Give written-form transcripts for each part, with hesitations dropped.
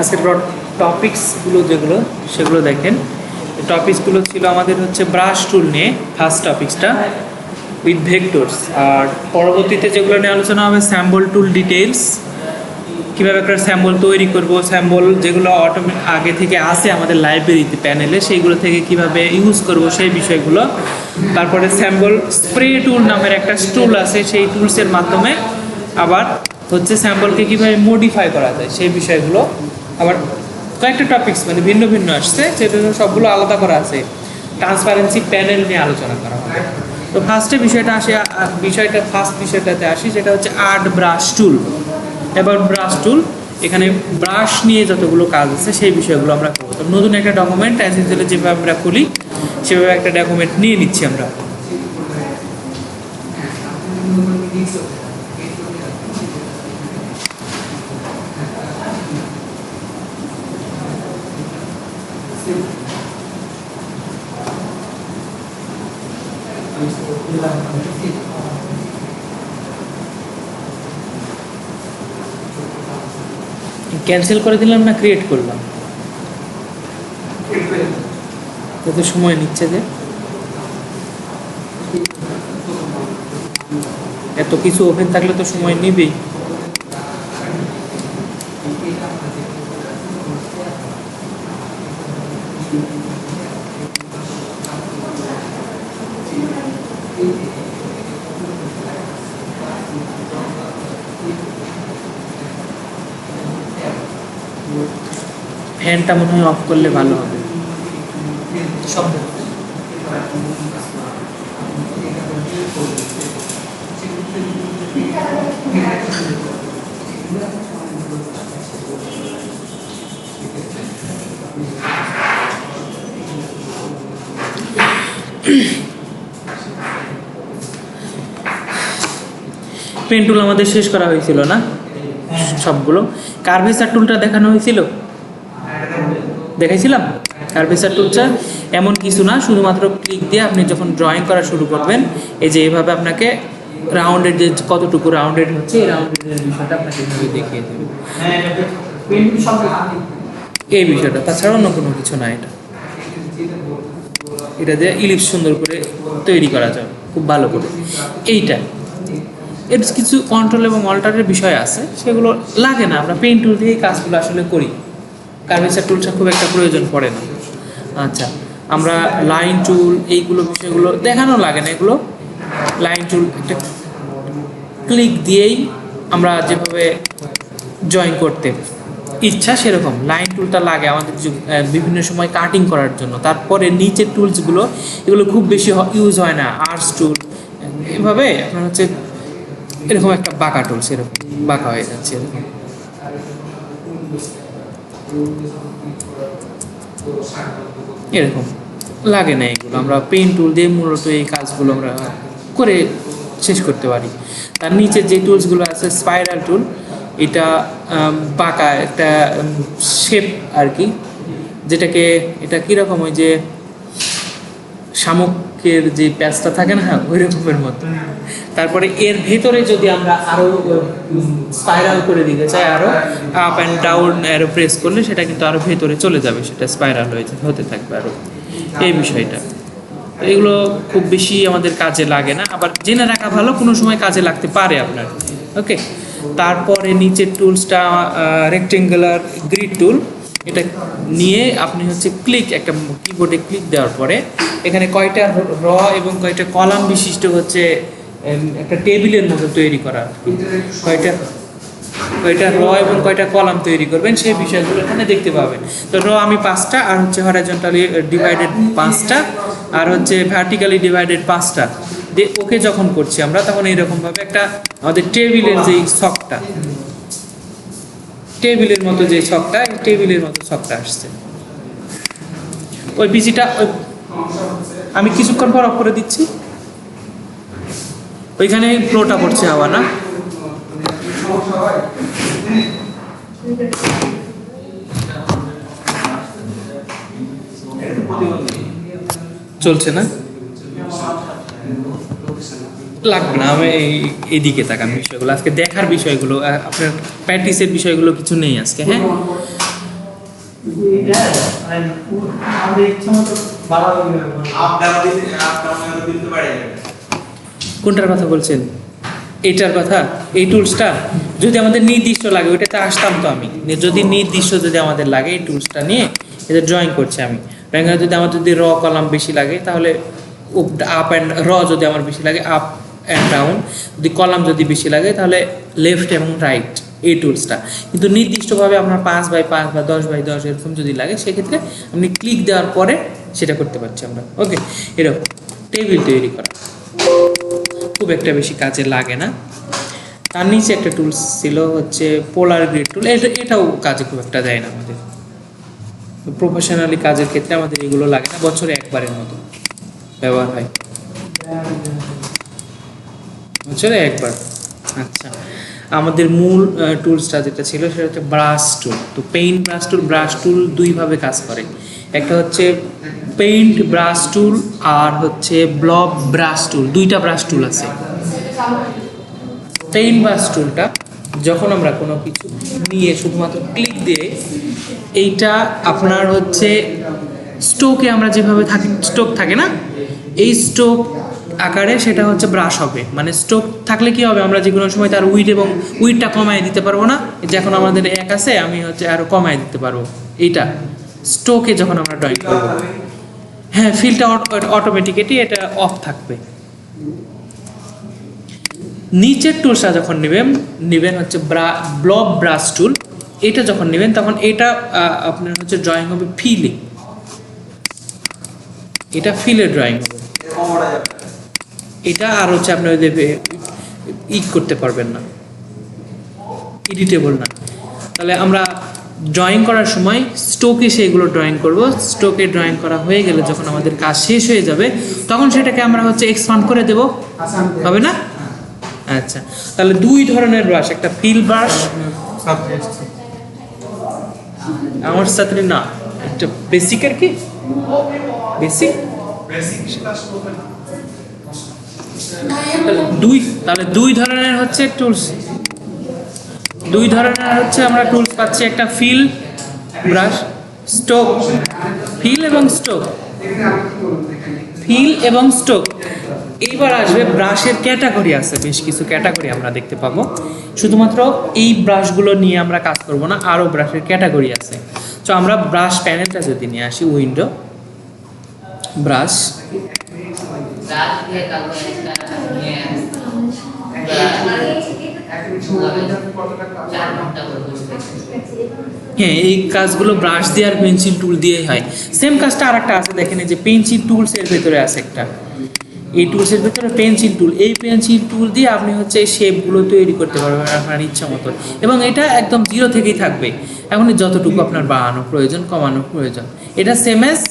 আজকের টপিকসগুলো যেগুলো সেগুলো দেখেন। টপিকসগুলো ছিল আমাদের হচ্ছে ব্রাশ টুল নিয়ে ফার্স্ট টপিক্সটা উইথ ভেক্টরস, আর পরবর্তীতে যেগুলো নিয়ে আলোচনা হবে স্যাম্বল টুল ডিটেলস, কীভাবে একটা স্যাম্বল তৈরি করব, স্যাম্বল যেগুলো আগে থেকে আসে আমাদের লাইব্রেরিতে প্যানেলে সেইগুলো থেকে কিভাবে ইউজ করব সেই বিষয়গুলো। তারপরে স্যাম্বল স্প্রে টুল নামের একটা টুল আছে, সেই টুলসের মাধ্যমে আবার হচ্ছে স্যাম্বলকে কীভাবে মডিফাই করা যায় সেই বিষয়গুলো। আবার কয়েকটা টপিকস মানে ভিন্ন ভিন্ন আসছে, সেটা সবগুলো আলাদা করা আছে। ট্রান্সপারেন্সি প্যানেল নিয়ে আলোচনা করা হবে। তো ফার্স্টে ফার্স্ট বিষয়টাতে আসি, সেটা হচ্ছে আর্ট ব্রাশ টুল। এবার ব্রাশ টুল, এখানে ব্রাশ নিয়ে যতগুলো কাজ আছে সেই বিষয়গুলো আমরা করবো। তো নতুন একটা ডকুমেন্ট অ্যাসেসিয়ালে যেভাবে আমরা খুলি সেভাবে একটা ডকুমেন্ট নিয়ে নিচ্ছি আমরা। ক্যান্সেল করে দিলাম না ক্রিয়েট করলাম, কত সময় নিচ্ছে যে, এত কিছু ওপেন থাকলে তো সময় নিবেই। ফ্যানটা মনে হয় অফ করলে ভালো হবে। শব্দ পেন টুল আমাদের শেষ করা হয়েছিল না সবগুলো। কার্ভেচার টুলটা দেখানো হয়েছিল, দেখাইছিলাম। কার্ভেচার টুলটা এমন কিছু না, শুধুমাত্র ক্লিক দিয়ে আপনি যখন ড্রয়িং করা শুরু করবেন, এই যে এইভাবে আপনাকে রাউন্ডেড যে কতটুকু রাউন্ডেড হচ্ছে এই রাউন্ডেডের বিষয়টা আপনাকে এইভাবে দেখিয়ে দেবে এই বিষয়টা। তাছাড়া অন্য কোনো কিছু না। এটা দিয়ে ইলিপস সুন্দর করে তৈরি করা যায় খুব ভালো করে। এইটা এর কিছু কন্ট্রোল এবং অল্টারের বিষয় আছে, সেগুলো লাগে না, আমরা পেন টুল দিয়েই কাজগুলো আসলে করি। কার্ভেচার টুলটা খুব একটা প্রয়োজন পড়ে না। আচ্ছা, আমরা লাইন টুল এইগুলো বিষয়গুলো দেখানো লাগে না। এগুলো লাইন টুল একটা ক্লিক দিয়েই আমরা যেভাবে জয়েন করতে ইচ্ছা সেরকম লাইন টুলটা লাগে আমাদের বিভিন্ন সময় কাটিং করার জন্য। তারপরে নিচের টুলসগুলো এগুলো খুব বেশি ইউজ হয় না। আর্টস টুল এভাবে আপনার হচ্ছে এরকম একটা বাঁকা টুল, সেরকম বাঁকা হয়ে যাচ্ছে এরকম। এরকম লাগে না এগুলো, আমরা পেন টুল দিয়ে মূলত এই কাজগুলো আমরা করে শেষ করতে পারি। তার নিচে যে টুলসগুলো আছে, স্পাইরাল টুল, এটা বাঁকা একটা শেপ আর কি, যেটাকে এটা কীরকম ওই যে শামুকের যে প্যাচটা থাকে না, ওই রকমের মতো। তারপরে এর ভেতরে যদি আমরা আরও স্পাইরাল করে দিতে চাই, আরও up and down arrow press করলে সেটা কিন্তু আরও ভেতরে চলে যাবে, সেটা স্পাইরাল হতে থাকবে আরও। এই বিষয়টা এগুলো খুব বেশি আমাদের কাজে লাগে না, আবার জেনে রাখা ভালো, কোনো সময় কাজে লাগতে পারে আপনার। ওকে, তারপরে নিচের টুলসটা রেক্টেঙ্গুলার গ্রিড টুল। এটা নিয়ে আপনি হচ্ছে একটা কিবোর্ডে ক্লিক দেওয়ার পরে এখানে কয়টা র এবং কয়টা কলাম বিশিষ্ট হচ্ছে একটা টেবিলের মতো তৈরি করা, কয়টা র এবং কয়টা কলাম তৈরি করবেন সেই বিষয়গুলো এখানে দেখতে পাবেন। তো র আমি 5টা, আর হচ্ছে হরাইজন্টালি ডিভাইডেড 5টা, আর হচ্ছে ভার্টিক্যালি ডিভাইডেড 5টা দিয়ে ওকে যখন করছি আমরা, তখন এইরকমভাবে একটা আমাদের টেবিলের যেই ছকটা, টেবিলের মতো যে ছকটা, টেবিলের মতো ছকটা আসছে। ওই পিসিটা আমি কিছুক্ষণ পর অফ করে দিচ্ছি, ওইখানে ফ্লোটা পড়ছে হাওয়া না। চলছে না, লাগবে না। আমি এইদিকে তাকান বিষয়গুলো, আজকে দেখার বিষয়গুলো, আপনার প্র্যাকটিসের বিষয়গুলো কিছু নেই আজকে। হ্যাঁ, কোনটার কথা বলছেন? এটার কথা, এই টুলসটা যদি আমাদের নির্দিষ্ট লাগে ওইটাতে আসতাম তো আমি। যদি নির্দিষ্ট যদি আমাদের লাগে এই টুলসটা নিয়ে এটা ড্রয়িং করছি আমি। ড্রয়িং যদি আমার যদি র কলাম বেশি লাগে তাহলে আপ অ্যান্ড র যদি আমার বেশি লাগে আপ অ্যান্ড ডাউন, যদি কলাম যদি বেশি লাগে তাহলে লেফট এবং রাইট, এই টুলসটা। কিন্তু নির্দিষ্টভাবে আপনার 5x5 বা 10x10 এরকম যদি লাগে সেক্ষেত্রে আপনি ক্লিক দেওয়ার পরে সেটা করতে পারছি আমরা। ওকে, এরকম টেবিল তৈরি করা খুব একটা বেশি কাজে লাগে না। তার নিচে একটা টুলস ছিল হচ্ছে পোলার গ্রিড টুল, এটাও কাজে খুব একটা দেয় না আমাদের। প্রফেশনালি কাজের ক্ষেত্রে আমাদের এগুলো লাগে না, বছরে একবারের মতো ব্যবহার হয়, বছরে একবার। আচ্ছা, আমাদের মূল টুলসটা যেটা ছিল সেটা হচ্ছে ব্রাশ টুল। তো পেইন্ট ব্রাশ টুল দুইভাবে কাজ করে, একটা হচ্ছে পেইন্ট ব্রাশ টুল আর হচ্ছে ব্লব ব্রাশ টুল, দুইটা ব্রাশ টুল আছে। পেইন্ট ব্রাশ টুলটা যখন আমরা কোনো কিছু নিয়ে শুধুমাত্র ক্লিক দিয়ে, এইটা আপনার হচ্ছে স্ট্রোকে আমরা যেভাবে থাকি, স্ট্রোক থাকে না, এই স্ট্রোক আকারে সেটা হচ্ছে ব্রাশ হবে। মানে স্ট্রোক থাকলে কি হবে, আমরা যে কোনো সময় তার উইডটা কমায় দিতে পারবো না, যে এখন আমাদের 1 আছে, আমি হচ্ছে আরো কমায় দিতে পারবো। এইটা স্ট্রোকে যখন আমরা ড্রয়িং করবো, হ্যাঁ ফিলটা অটোমেটিক্যালি এটা অফ থাকবে। নিচের টুলসটা যখন নেবেন হচ্ছে ব্লব ব্রাশ টুল, এটা যখন নেবেন তখন এটা আপনার হচ্ছে ড্রয়িং হবে ফিলে, এটা ফিলে ড্রয়িং হবে। এটা আর হচ্ছে আপনি করতে পারবেন না, এডিটেবল না। তাহলে আমরা ড্রয়িং করার সময় স্ট্রোকে সেগুলো ড্রয়িং করব। স্ট্রোকে ড্রয়িং করা হয়ে গেলে যখন আমাদের কাজ শেষ হয়ে যাবে তখন সেটাকে আমরা হচ্ছে এক্সপান্ড করে দেব, হবে না? আচ্ছা, তাহলে দুই ধরনের ব্রাশ, একটা ফিল ব্রাশ, আমার সাথে না, একটা বেসিক আর কি, বেসিক তাহলে দুই ধরনের হচ্ছে টুলস, দুই ধরনের হচ্ছে আমরা টুলস পাচ্ছি, একটা ফিল ব্রাশ, স্ট্রোক, ফিল এবং স্ট্রোক, ফিল এবং স্ট্রোক। এইবার আসবে ব্রাশের ক্যাটাগরি আছে, বেশ কিছু ক্যাটাগরি আমরা দেখতে পাবো। শুধুমাত্র এই ব্রাশগুলো নিয়ে আমরা কাজ করব না, আরও ব্রাশের ক্যাটাগরি আছে। তো আমরা ব্রাশ প্যানেলটা যদি নিয়ে আসি, উইন্ডো ব্রাশ, হ্যাঁ এই কাজগুলো ব্রাশ দিয়ে আর পেন্সিল টুল দিয়ে হয়। সেম কাজটা আর একটা আছে, দেখেন এই যে পেন্সিল টুলস এর ভেতরে আছে একটা, এই টুলসের ভেতরে পেন্সিল টুল, এই পেন্সিল টুল দিয়ে আপনি হচ্ছে এই শেপগুলো তৈরি করতে পারবেন আপনার ইচ্ছা মতো, এবং এটা একদম জিরো থেকেই থাকবে। এখন যতটুকু আপনার বাড়ানো প্রয়োজন, কমানো প্রয়োজন, এটা সেম এজ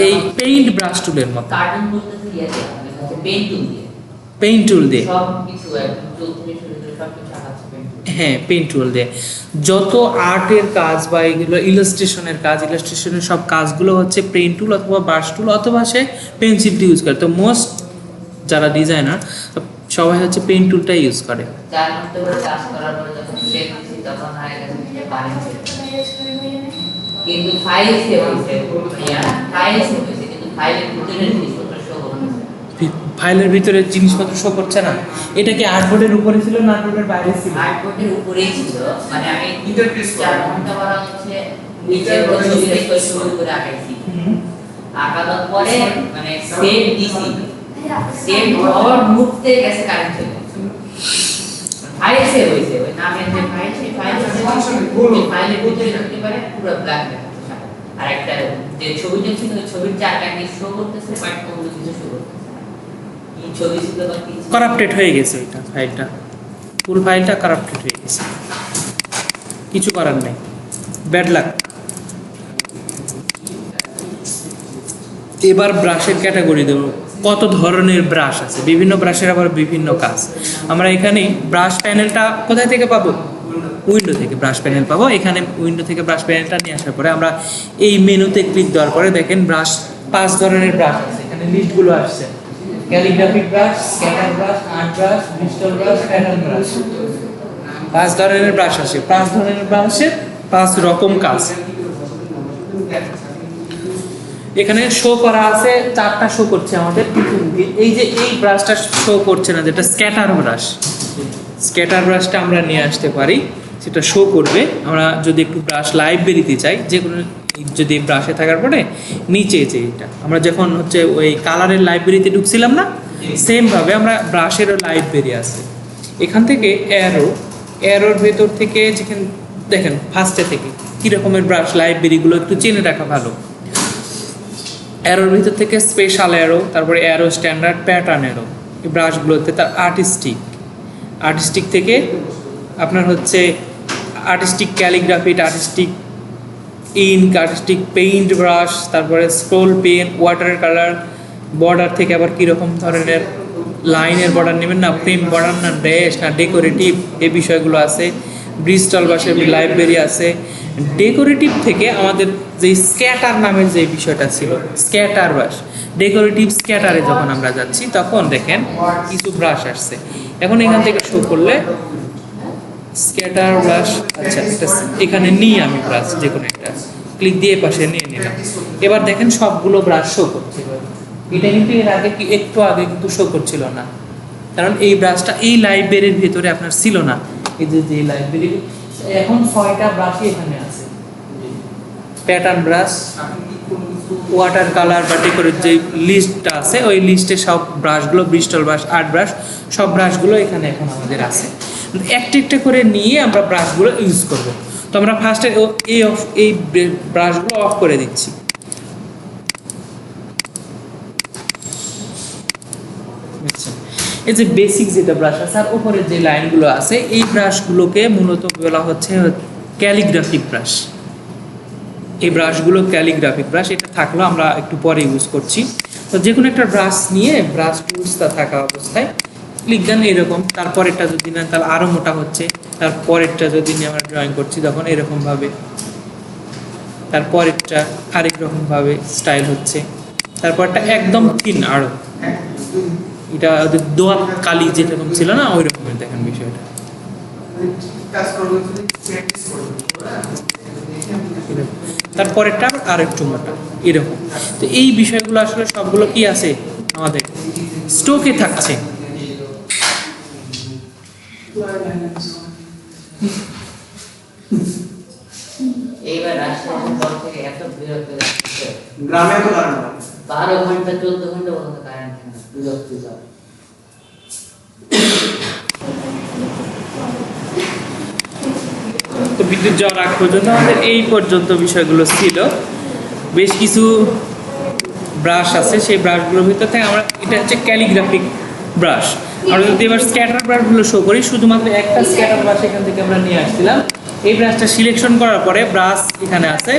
এই পেইন্ট ব্রাশ টুলের মতো। পেইন্ট টুল দিয়ে, হ্যাঁ পেইন্ট টুল দিয়ে যত আর্টের কাজ বা এগুলো ইলাস্ট্রেশনের কাজ, ইলাস্ট্রেশনের সব কাজগুলো হচ্ছে পেইন্ট টুল অথবা ব্রাশ টুল অথবা সে পেন্সিল টুল ইউজ করে। তো মোস্ট যারা ডিজাইনার সবাই হচ্ছে পেইন্ট টুলটা ইউজ করে। কিন্তু ফাইল সেভ হইছে, ফাইল সেভ হইছে কিন্তু ফাইলের ভিতরে জিনিসপত্র শো করছে না। এটা কি আর্টবোর্ডের উপরে ছিল না আর্টবোর্ডের বাইরে ছিল? আর্টবোর্ডের উপরেই ছিল। মানে আমি ইন্টারফেস 4 ঘন্টা করা হচ্ছে নিচে ছবি দেখে শুরু করে আঁকাইছি। আঁকানোর পরে মানে সেভ দিছি, সেভ হওয়ার মুহূর্তে গেছে কারেন্ট চলে গেছে, ফাইল সেভ হইছে। ওই নামের যে ফাইল, সেই ফাইলের ভিতরে রাখতে পারে পুরো ব্ল্যাক দেখাচ্ছে। আর একটা যে ছবিটা ছিল ওই ছবির চারটা কি শো করতেছে, বাট কোনো কিছু শো করতেছে কারাপ্টেড হয়ে গেছে, এটা ফাইলটা ফুল ফাইলটা কারাপ্টেড হয়ে গেছে, কিছু করার নেই, ব্যাড লাক। এবার ব্রাশের ক্যাটাগরি দেব, কত ধরনের ব্রাশ আছে, বিভিন্ন ব্রাশের আবার বিভিন্ন কাজ। আমরা এখানে ব্রাশ প্যানেলটা কোথায় থেকে পাবো? উইন্ডো থেকে ব্রাশ প্যানেল পাবো। এখানে উইন্ডো থেকে ব্রাশ প্যানেলটা নিয়ে আসার পরে আমরা এই মেনুতে ক্লিক দেওয়ার পরে দেখেন ব্রাশ 5 ধরনের ব্রাশ আছে, এখানে লিস্টগুলো আসছে। Calligraphic brush, scatter brush, art brush, digital brush, pattern brush, 5 ধরনের ব্রাশ আছে। 5 ধরনের ব্রাশের 5 রকম কাজ। এখানে শো করা আছে, 4টা শো করছে আমাদের। এই যে এই ব্রাশটা শো করছে না, যেটা স্ক্যাটার ব্রাশ, স্ক্যাটার ব্রাশটা আমরা নিয়ে আসতে পারি, সেটা শো করবে। আমরা যদি একটু ব্রাশ লাইব্রেরিতে চাই, যে কোনো যদি ব্রাশে থাকার পরে নিচে যে এটা আমরা যখন হচ্ছে ওই কালারের লাইব্রেরিতে ঢুকছিলাম না, সেমভাবে আমরা ব্রাশেরও লাইব্রেরি আছে। এখান থেকে অ্যারোর ভেতর থেকে যেখানে দেখেন ফার্স্টে থেকে কী রকমের ব্রাশ লাইব্রেরিগুলো একটু চেনে রাখা ভালো। অ্যারোর ভিতর থেকে স্পেশাল অ্যারো, তারপরে অ্যারো স্ট্যান্ডার্ড, প্যাটার্ন অ্যারো, এই ব্রাশগুলোতে তার আর্টিস্টিক থেকে আপনার হচ্ছে artistic calligraphy, artistic ink, artistic paint brush, তারপরে scroll pen, water colour, border থেকে আবার কীরকম ধরনের লাইনের বর্ডার নেবেন, না ফ্রেম বর্ডার, না ড্যাশ, না ডেকোরেটিভ, এই বিষয়গুলো আছে। ব্রিস্টল ব্রাশের লাইব্রেরি আছে। ডেকোরেটিভ থেকে আমাদের যে স্ক্যাটার নামের যে বিষয়টা ছিল, স্ক্যাটার ব্রাশ, ডেকোরেটিভ স্ক্যাটারে যখন আমরা যাচ্ছি তখন দেখেন কিছু ব্রাশ আসছে। এখন এখান থেকে শো করলে স্ক্যাটার ব্রাশ, আচ্ছা এখানে নিই আমি ব্রাশ, যে কোনো একটা ক্লিক দিয়ে পাশে নিয়ে নিলাম। এবার দেখেন সবগুলো ব্রাশ শো করছে। এটা কিন্তু এর আগে একটু আগে কিন্তু শো করছিল না, কারণ এই ব্রাশটা এই লাইব্রেরির ভিতরে আপনার ছিল না। এই যে লাইব্রেরি এখন 6টা ব্রাশই এখানে আছে। প্যাটার্ন ব্রাশ, ওয়াটার কালার বা ডেকোরেট যে লিস্টটা আছে, ওই লিস্টে সব ব্রাশগুলো, ব্রিস্টল ব্রাশ, আর্ট ব্রাশ, সব ব্রাশগুলো এখানে এখন আমাদের আছে। একটা একটা করে নিয়ে আমরা ব্রাশগুলো ইউজ করব। তো আমরা ফার্স্টে এই ব্রাশগুলো অফ করে দিচ্ছি। এই যে বেসিক যেটা ব্রাশ আছে আর উপরে যে লাইনগুলো আছে, এই ব্রাশগুলোকে মূলত বলা হচ্ছে ক্যালিগ্রাফিক ব্রাশ। এই ব্রাশগুলো ক্যালিগ্রাফিক ব্রাশ, এটা থাকলো আমরা একটু পরে ইউজ করছি। তো যে কোনো একটা ব্রাশ নিয়ে ব্রাশ টুলসটা থাকা অবস্থায় ক্লিক দেন এরকম। তারপরেরটা যদি নেন তাহলে আরও মোটা হচ্ছে, তারপরেরটা যদি নিয়ে আমরা ড্রয়িং করছি তখন এরকমভাবে, তারপরেরটা আরেক রকমভাবে স্টাইল হচ্ছে, তারপরটা একদম থিন আরও, এটা ওদের দোয়াত কালি যেরকম ছিল না ওই রকমের দেখেন বিষয়টা। তারপরেরটা আর একটু মোটা এরকম। তো এই বিষয়গুলো আসলে সবগুলো কি আছে আমাদের স্টকে থাকছে। এইবার রাজশাহীর পর থেকে এত বিরক্ত লাগছে, গ্রামে তো কারণ 12 ঘন্টা 14 ঘন্টা পর্যন্ত কারেন্ট থাকে না, বিরক্তিকর। তো বিদ্যুৎ যাওয়ার আগ পর্যন্ত আমাদের এই পর্যন্ত বিষয়গুলো ছিল। বেশ কিছু ব্রাশ আছে, সেই ব্রাশগুলোর ভিতর থেকে আমরা, এটা হচ্ছে ক্যালিগ্রাফিক ব্রাশ। আমরা যদি এবার স্ক্যাটার ব্রাশগুলো শো করি, শুধুমাত্র একটা স্ক্যাটার ব্রাশ এখান থেকে আমরা নিয়ে আসছিলাম। এই ব্রাশটা সিলেকশন করার পরে ব্রাশ এখানে আছে,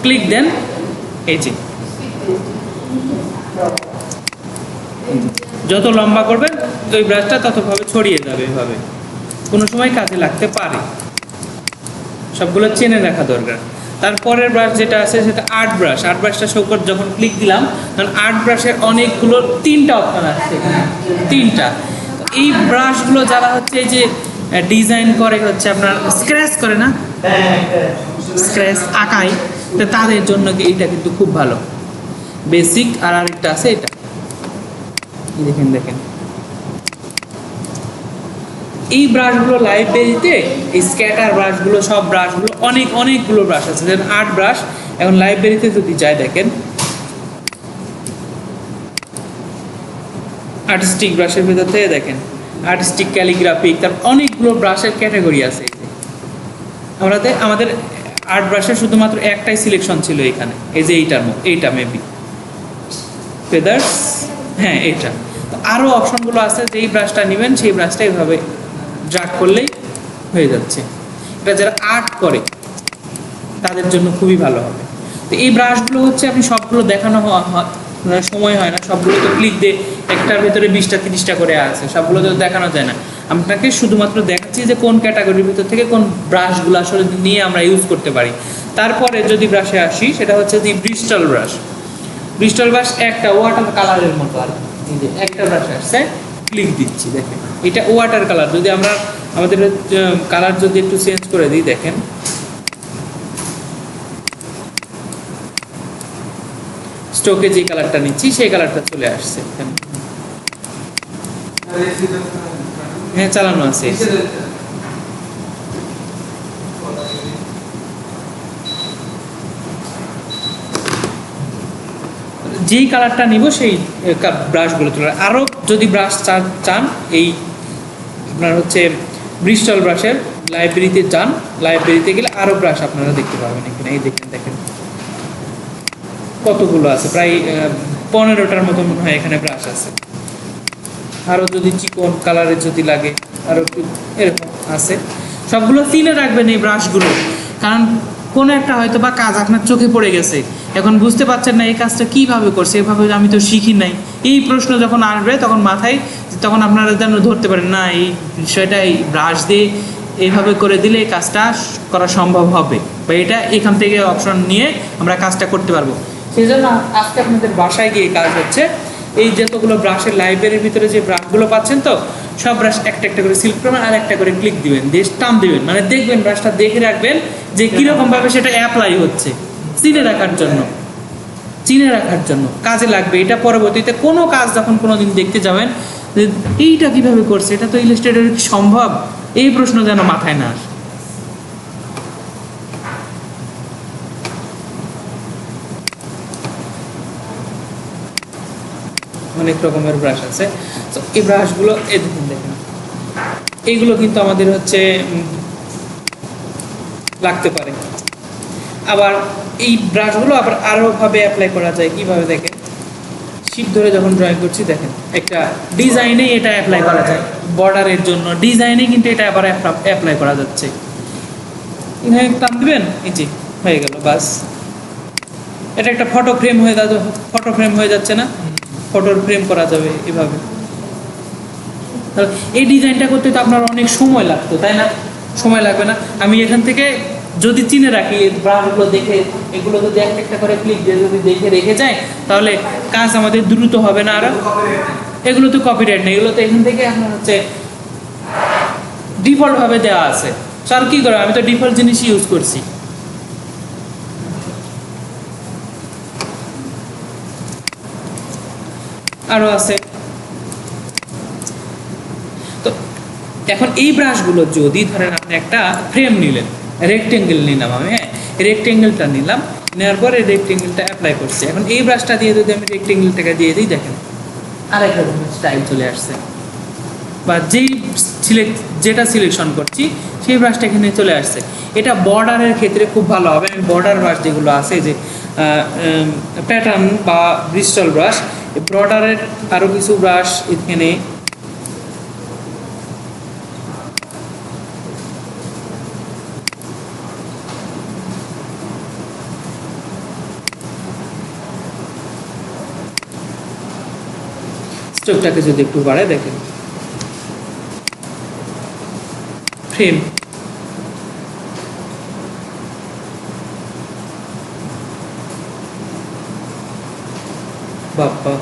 ক্লিক দেন, এই যে যত লম্বা করবেন ওই ব্রাশটা ততভাবে ছড়িয়ে যাবে। এভাবে কোনো সময় কাজে লাগতে পারে, সবগুলো চেনে রাখা দরকার। তারপরের ব্রাশ যেটা আছে সেটা আর্ট ব্রাশ। আর্ট ব্রাশটা শো করে যখন ক্লিক দিলাম তখন আর্ট ব্রাশের অনেকগুলো 3টা অপশন আসছে এখানে, 3টা। এই ব্রাশগুলো যারা হচ্ছে এই যে ডিজাইন করে হচ্ছে আপনার স্ক্র্যাচ করে না, স্ক্র্যাচ আঁকায়, তো তাদের জন্য এইটা কিন্তু খুব ভালো। বেসিক আর আরেকটা আছে এটা, দেখেন এই ব্রাশগুলো লাইব্রেরিতে, এই স্ক্যাটার ব্রাশগুলো, সব ব্রাশগুলো অনেকগুলো ব্রাশ আছে। যেমন আর্ট ব্রাশ এখন লাইব্রেরিতে যদি যায় দেখেন, আর্টিস্টিক ব্রাশের ভিতর থেকে দেখেন আর্টিস্টিক, ক্যালিগ্রাফিক, তার অনেকগুলো ব্রাশের ক্যাটাগরি আছে। আমাদের আর্ট ব্রাশের শুধুমাত্র একটাই সিলেকশন ছিল এখানে, এই যে এইটা মেবি ফেদার্স, হ্যাঁ এটা। তো আরও অপশনগুলো আছে, যেই ব্রাশটা নেবেন সেই ব্রাশটা এইভাবে ড্র্যাগ করলেই হয়ে যাচ্ছে। এটা যারা আর্ট করে তাদের জন্য খুবই ভালো হবে। তো এই ব্রাশগুলো হচ্ছে আপনি সবগুলো দেখানো সময় হয় না, সবগুলো তো ক্লিক দিয়ে একটার ভেতরে 20টা 30টা করে আছে, সবগুলো তো দেখানো যায় না। আপনাকে শুধুমাত্র দেখাচ্ছি যে কোন ক্যাটাগরির ভিতর থেকে কোন ব্রাশগুলো আসলে নিয়ে আমরা ইউজ করতে পারি। তারপরে যদি ব্রাশে আসি, সেটা হচ্ছে যে ব্রিস্টল ব্রাশ। ব্রিস্টল ব্রাশ একটা ওয়াটার কালারের মতো, আর এই যে একটা ব্রাশ আসছে, ক্লিক দিচ্ছি দেখেন এটা ওয়াটার কালার। যদি আমরা আমাদের কালার যদি একটু চেঞ্জ করে দিই, দেখেন স্টোকে যে কালারটা নিচ্ছি সেই কালারটা চলে আসছে এখানে। হ্যাঁ, চালানো আছে। যেই কালারটা নিব সেই ব্রাশগুলো চলে। আরও যদি ব্রাশ চান, এই আপনার হচ্ছে ব্রিস্টল ব্রাশের লাইব্রেরিতে যান, লাইব্রেরিতে গেলে আরও ব্রাশ আপনারা দেখতে পাবেন এখানে। এই দেখেন কতগুলো আছে, প্রায় 15টার মতো মনে হয় এখানে ব্রাশ আছে। আরও যদি চিকন কালারের যদি লাগে আরও একটু এরকম আছে। সবগুলো চিনে রাখবেন এই ব্রাশগুলো, কারণ কোনো একটা হয়তো বা কাজ আপনার চোখে পড়ে গেছে, এখন বুঝতে পারছেন না এই কাজটা কীভাবে করছে, এভাবে আমি তো শিখি নাই। এই প্রশ্ন যখন আসবে তখন মাথায়, তখন আপনারা যেন ধরতে পারেন না এই বিষয়টা এই ব্রাশ দিয়ে এইভাবে করে দিলে এই কাজটা করা সম্ভব হবে, বা এটা এখান থেকে অপশন নিয়ে আমরা কাজটা করতে পারবো। সেই জন্য আজকে আপনাদের বাসায় গিয়ে কাজ হচ্ছে, এই যতগুলো ব্রাশের লাইব্রেরির ভিতরে যে ব্রাশগুলো পাচ্ছেন, তো সব ব্রাশ একটা একটা করে সিলেক্ট করবেন আর একটা করে ক্লিক দিবেন, দিয়ে স্টাম্প দিবেন, মানে দেখবেন ব্রাশটা দেখে রাখবেন যে কীরকমভাবে সেটা অ্যাপ্লাই হচ্ছে, চিনে রাখার জন্য কাজে লাগবে। এটা পরবর্তীতে কোনো কাজ যখন কোনো দিন দেখতে যাবেন, এইটা কিভাবে করছে, এটা তো ইলাস্ট্রেটরে কি সম্ভব, এই প্রশ্ন যেন মাথায় না আসে। অনেক রকমের ব্রাশ আছে। তো এই ব্রাশগুলো দেখেন, এইগুলো কিন্তু আমাদের হচ্ছে লাগতে পারে। আবার এই ব্রাশগুলো আবার আরোভাবে অ্যাপ্লাই করা যায়। কীভাবে দেখেন, শীট ধরে যখন ড্রয়িং করছি দেখেন, একটা ডিজাইনে এটা অ্যাপ্লাই করা যায়, বর্ডারের জন্য ডিজাইনে কিন্তু এটা আবার অ্যাপ্লাই করা যাচ্ছে। এখানে টান দিবেন, এই যে হয়ে গেল, বাস। এটা একটা ফটো ফ্রেম হয়ে যাচ্ছে না, ফটোর ফ্রেম করা যাবে এভাবে। এই ডিজাইনটা করতে তো আপনার অনেক সময় লাগতো, তাই না? সময় লাগবে না। আমি এখান থেকে যদি চিনে রাখি ব্রাশগুলো দেখে, এগুলো যদি একটা একটা করে ক্লিক দিয়ে যদি দেখে রেখে যায়, তাহলে কাজ আমাদের দ্রুত হবে না। আর এগুলো তো কপিরাইট নেই, এগুলো তো এখান থেকে আপনার হচ্ছে ডিফল্টভাবে দেওয়া আছে। স্যার কী করে, আমি তো ডিফল্ট জিনিসই ইউজ করছি। আরও আছে। তো এখন এই ব্রাশগুলো যদি ধরেন আপনি একটা ফ্রেম নিলেন, রেক্টেঙ্গেল নিলাম আমি, হ্যাঁ, রেক্টেঙ্গেলটা নিলাম, নেওয়ার পরে রেক্টেঙ্গেলটা অ্যাপ্লাই করছি। এখন এই ব্রাশটা দিয়ে যদি আমি রেক্টেঙ্গেলটাকে দিয়ে দিই, দেখেন আরেক রকমের স্টাইল চলে আসছে, বা যেটা সিলেকশন করছি সেই ব্রাশটা এখানে চলে আসছে। এটা বর্ডারের ক্ষেত্রে খুব ভালো হবে। আমি বর্ডার ব্রাশ যেগুলো আছে, যে প্যাটার্ন বা ব্রিস্টল ব্রাশ, বর্ডারের আরও কিছু ব্রাশ এখানে স্ট্রোকটাকে যদি একটু বাড়ায় দেখেন, ফ্রেম, বাপ্পা,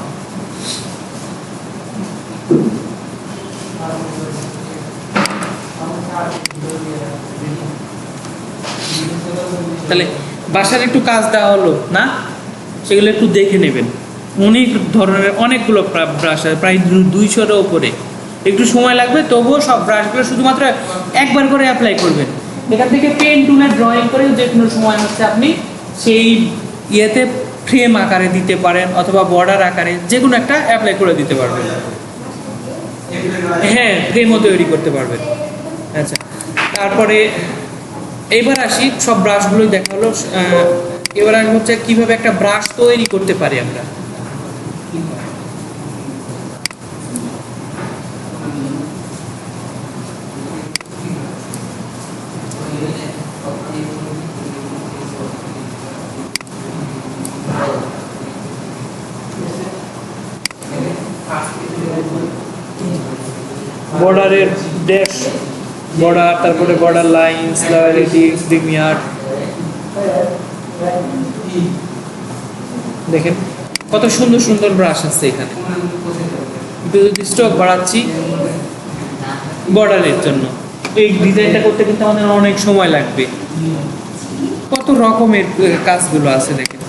তাহলে বাসার একটু কাজ দেওয়া হলো না, সেগুলো একটু দেখে নেবেন। অনেক ধরনের অনেকগুলো ব্রাশ আছে, প্রায় 200-এর ওপরে। একটু সময় লাগবে, তবুও সব ব্রাশগুলো শুধুমাত্র একবার করে অ্যাপ্লাই করবেন। এখান থেকে পেন টুলে ড্রয়িং করে যে কোনো সময় হচ্ছে আপনি সেই ইয়েতে ফ্রেম আকারে দিতে পারেন, অথবা বর্ডার আকারে যে কোনো একটা অ্যাপ্লাই করে দিতে পারবেন। হ্যাঁ, ফ্রেমও তৈরি করতে পারবেন। আচ্ছা, তারপরে এবার আসি, সব ব্রাশগুলোই দেখা হলো। এবার আসবো হচ্ছে কীভাবে একটা ব্রাশ তৈরি করতে পারি আমরা। বর্ডারের ড্যাশ, বর্ডার, তারপরে বর্ডার লাইন্স, লয়ালিটিস, ডিমিয়ার, দেখেন কত সুন্দর সুন্দর ব্রাশ আছে এখানে। একটু যদি স্ট্রোক বাড়াচ্ছি বর্ডারের জন্য, এই ডিজাইনটা করতে কিন্তু আমাদের অনেক সময় লাগবে। কত রকমের কাজগুলো আছে দেখেন।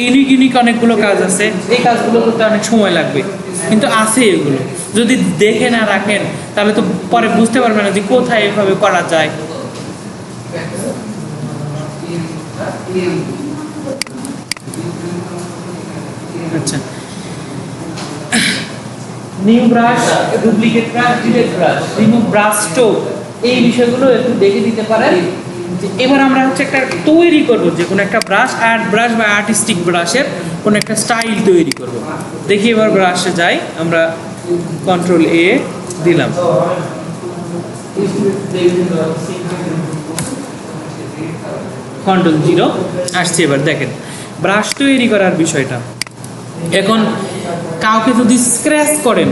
ইউনিক ইউনিক অনেকগুলো কাজ আছে, এই কাজগুলো করতে অনেক সময় লাগবে, কিন্তু আছে এগুলো। যদি দেখে না রাখেন তাহলে তো পরে বুঝতে পারবেন না যে কোথায় এভাবে করা যায়। আচ্ছা, new brush, duplicate brush, direct brush, remove brush stroke, এই বিষয়গুলো একটু দেখে দিতে পারেন। এবার আমরা হচ্ছে একটা তৈরি করব, যে কোনো একটা ব্রাশ, আর্ট ব্রাশ বা আর্টিস্টিক ব্রাশের কোনো একটা স্টাইল তৈরি করব। দেখি এবার ব্রাশে যাই, আমরা কন্ট্রোল এ দিলাম, কন্ট্রোল 0 আসছে। এবার দেখেন ব্রাশ তৈরি করার বিষয়টা। এখন কাউকে যদি স্ক্র্যাচ করেন,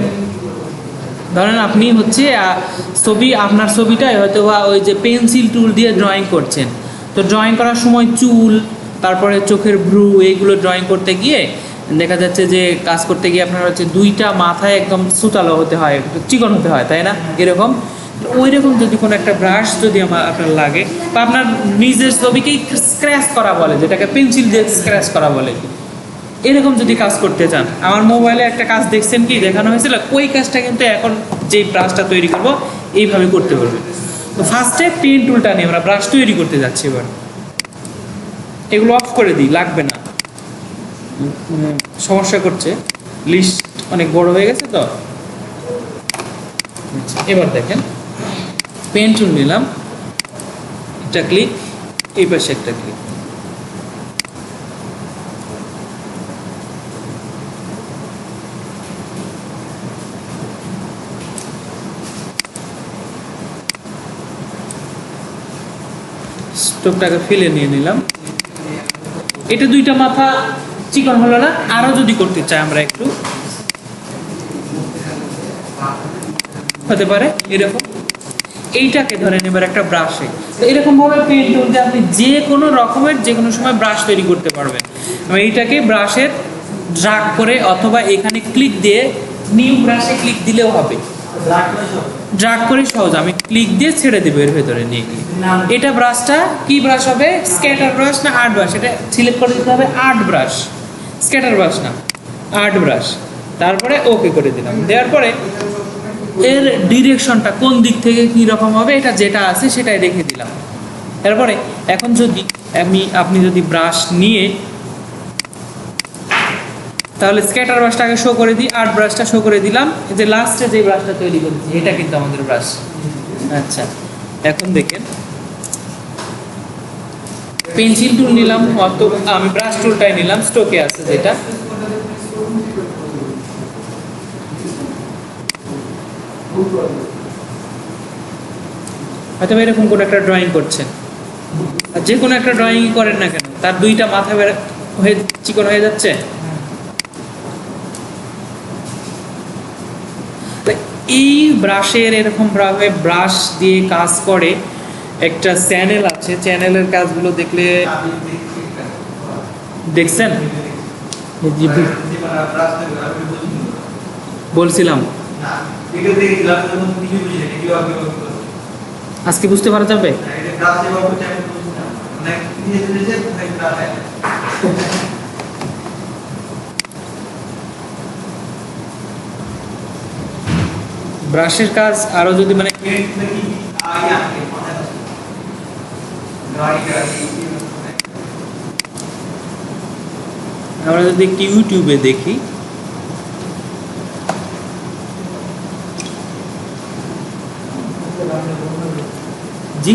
ধরেন আপনি হচ্ছে ছবি, আপনার ছবিটাই হয়তো বা ওই যে পেন্সিল টুল দিয়ে ড্রয়িং করছেন, তো ড্রয়িং করার সময় চুল, তারপরে চোখের ভ্রু, এইগুলো ড্রয়িং করতে গিয়ে দেখা যাচ্ছে যে কাজ করতে গিয়ে আপনার হচ্ছে দুইটা মাথায় একদম সুতালো হতে হয়, চিকন হতে হয়, তাই না? এরকম ওই রকম যদি কোনো একটা ব্রাশ যদি আপনার লাগে, বা আপনার নিজের ছবিকেই স্ক্র্যাচ করা বলে, যেটাকে পেন্সিল দিয়ে স্ক্র্যাচ করা বলে, এরকম যদি কাজ করতে চান, আমার মোবাইলে একটা কাজ দেখছেন কি দেখানো হয়েছিল, ওই কাজটা কিন্তু এখন যে ব্রাশটা তৈরি করব এইভাবে করতে পারবে। তো ফার্স্টে পেন টুলটা নিয়ে আমরা ব্রাশ তৈরি করতে যাচ্ছি। এবার এগুলো অফ করে দিই, লাগবে না, সমস্যা করছে, লিস্ট অনেক বড় হয়ে গেছে তো। এবার দেখেন পেন টুল নিলাম, একটা ক্লিক, এই পাশে একটা ক্লিক, স্টোকটাকে ফেলে নিয়ে নিলাম। এটা দুইটা মাথা চিকন হলো না, আরো যদি করতে চাই আমরা একটু, হতে পারে এরকম। এইটাকে ধরেন এবার একটা ব্রাশে, এরকম ভাবে পেন টুল দিয়ে আপনি যে কোনো রকমের যে কোনো সময় ব্রাশ তৈরি করতে পারবেন। এইটাকে ব্রাশের ড্রাগ করে অথবা এখানে ক্লিক দিয়ে নিউ ব্রাশে ক্লিক দিলেও হবে, ড্রাগ করে সহজ, আমি ক্লিক দিয়ে ছেড়ে দেবো এর ভেতরে নিয়ে গিয়ে। এটা ব্রাশটা কি ব্রাশ হবে, স্ক্যাটার ব্রাশ না আর্ট ব্রাশ, এটা সিলেক্ট করে দিতে হবে আর্ট ব্রাশ, স্ক্যাটার ব্রাশ না, আর্ট ব্রাশ। তারপরে ওকে করে দিলাম, দেওয়ার পরে এর ডিরেকশনটা কোন দিক থেকে কী রকম হবে এটা যেটা আছে সেটাই রেখে দিলাম। তারপরে এখন যদি আপনি যদি ব্রাশ নিয়ে, তাহলে স্ক্যাটার ব্রাশটাকে শো করে দিই, আর্ট ব্রাশটা শো করে দিলাম, যে লাস্টে যে ব্রাশটা তৈরি করেছি এটা কিন্তু আমাদের ব্রাশ। আচ্ছা, এখন দেখেন পেন্সিল টুল নিলাম, অত আমি ব্রাশ টুলটাই নিলাম, স্টোকে আছে যেটা। হয়তো এরকম কোনো একটা ড্রয়িং করছেন, আর যে কোনো একটা ড্রয়িং করেন না কেন, তার দুইটা মাথা হয়ে চিকন হয়ে যাচ্ছে। এই ব্রাশের এরকম ভাবে ব্রাশ দিয়ে কাজ করে একটা চ্যানেল আছে, চ্যানেলের কাজগুলো দেখলে দেখছেন, বলছিলাম আজকে বুঝতে পারা যাবে। ব্রাশের কাজ আরো যদি মানে আমরা যদি একটু ইউটিউবে দেখি, জি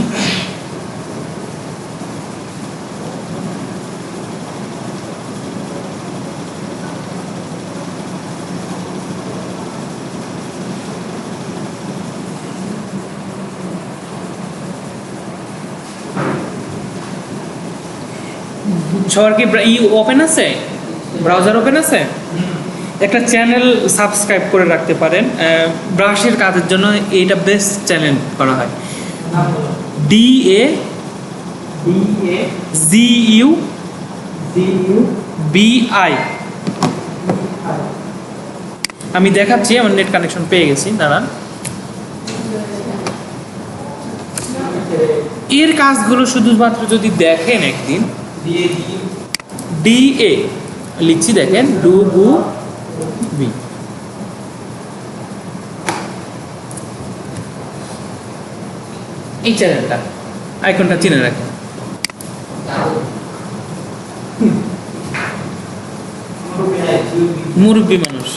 সবার কি ওপেন আছে, ব্রাউজার ওপেন আছে, একটা চ্যানেল সাবস্ক্রাইব করে রাখতে পারেন ব্রাশের কাজের জন্য, এইটা বেস্ট চ্যানেল করা হয়, DAZUBI। আমি দেখাচ্ছি, আমার নেট কানেকশন পেয়ে গেছি, দাঁড়ান। এর কাজগুলো শুধুমাত্র যদি দেখেন একদিন, লিখছি দেখেন, ডু বু বি। এই চ্যানেলটা আইকনটা চিনে রাখেন। মুরব্বী মানুষ।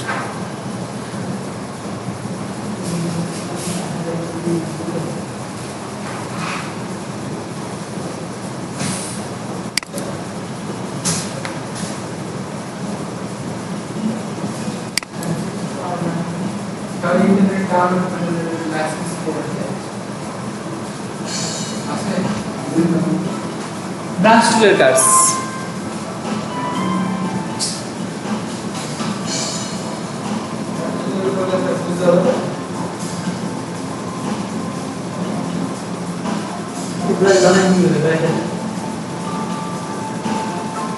ব্রাশ টুলের কাজ।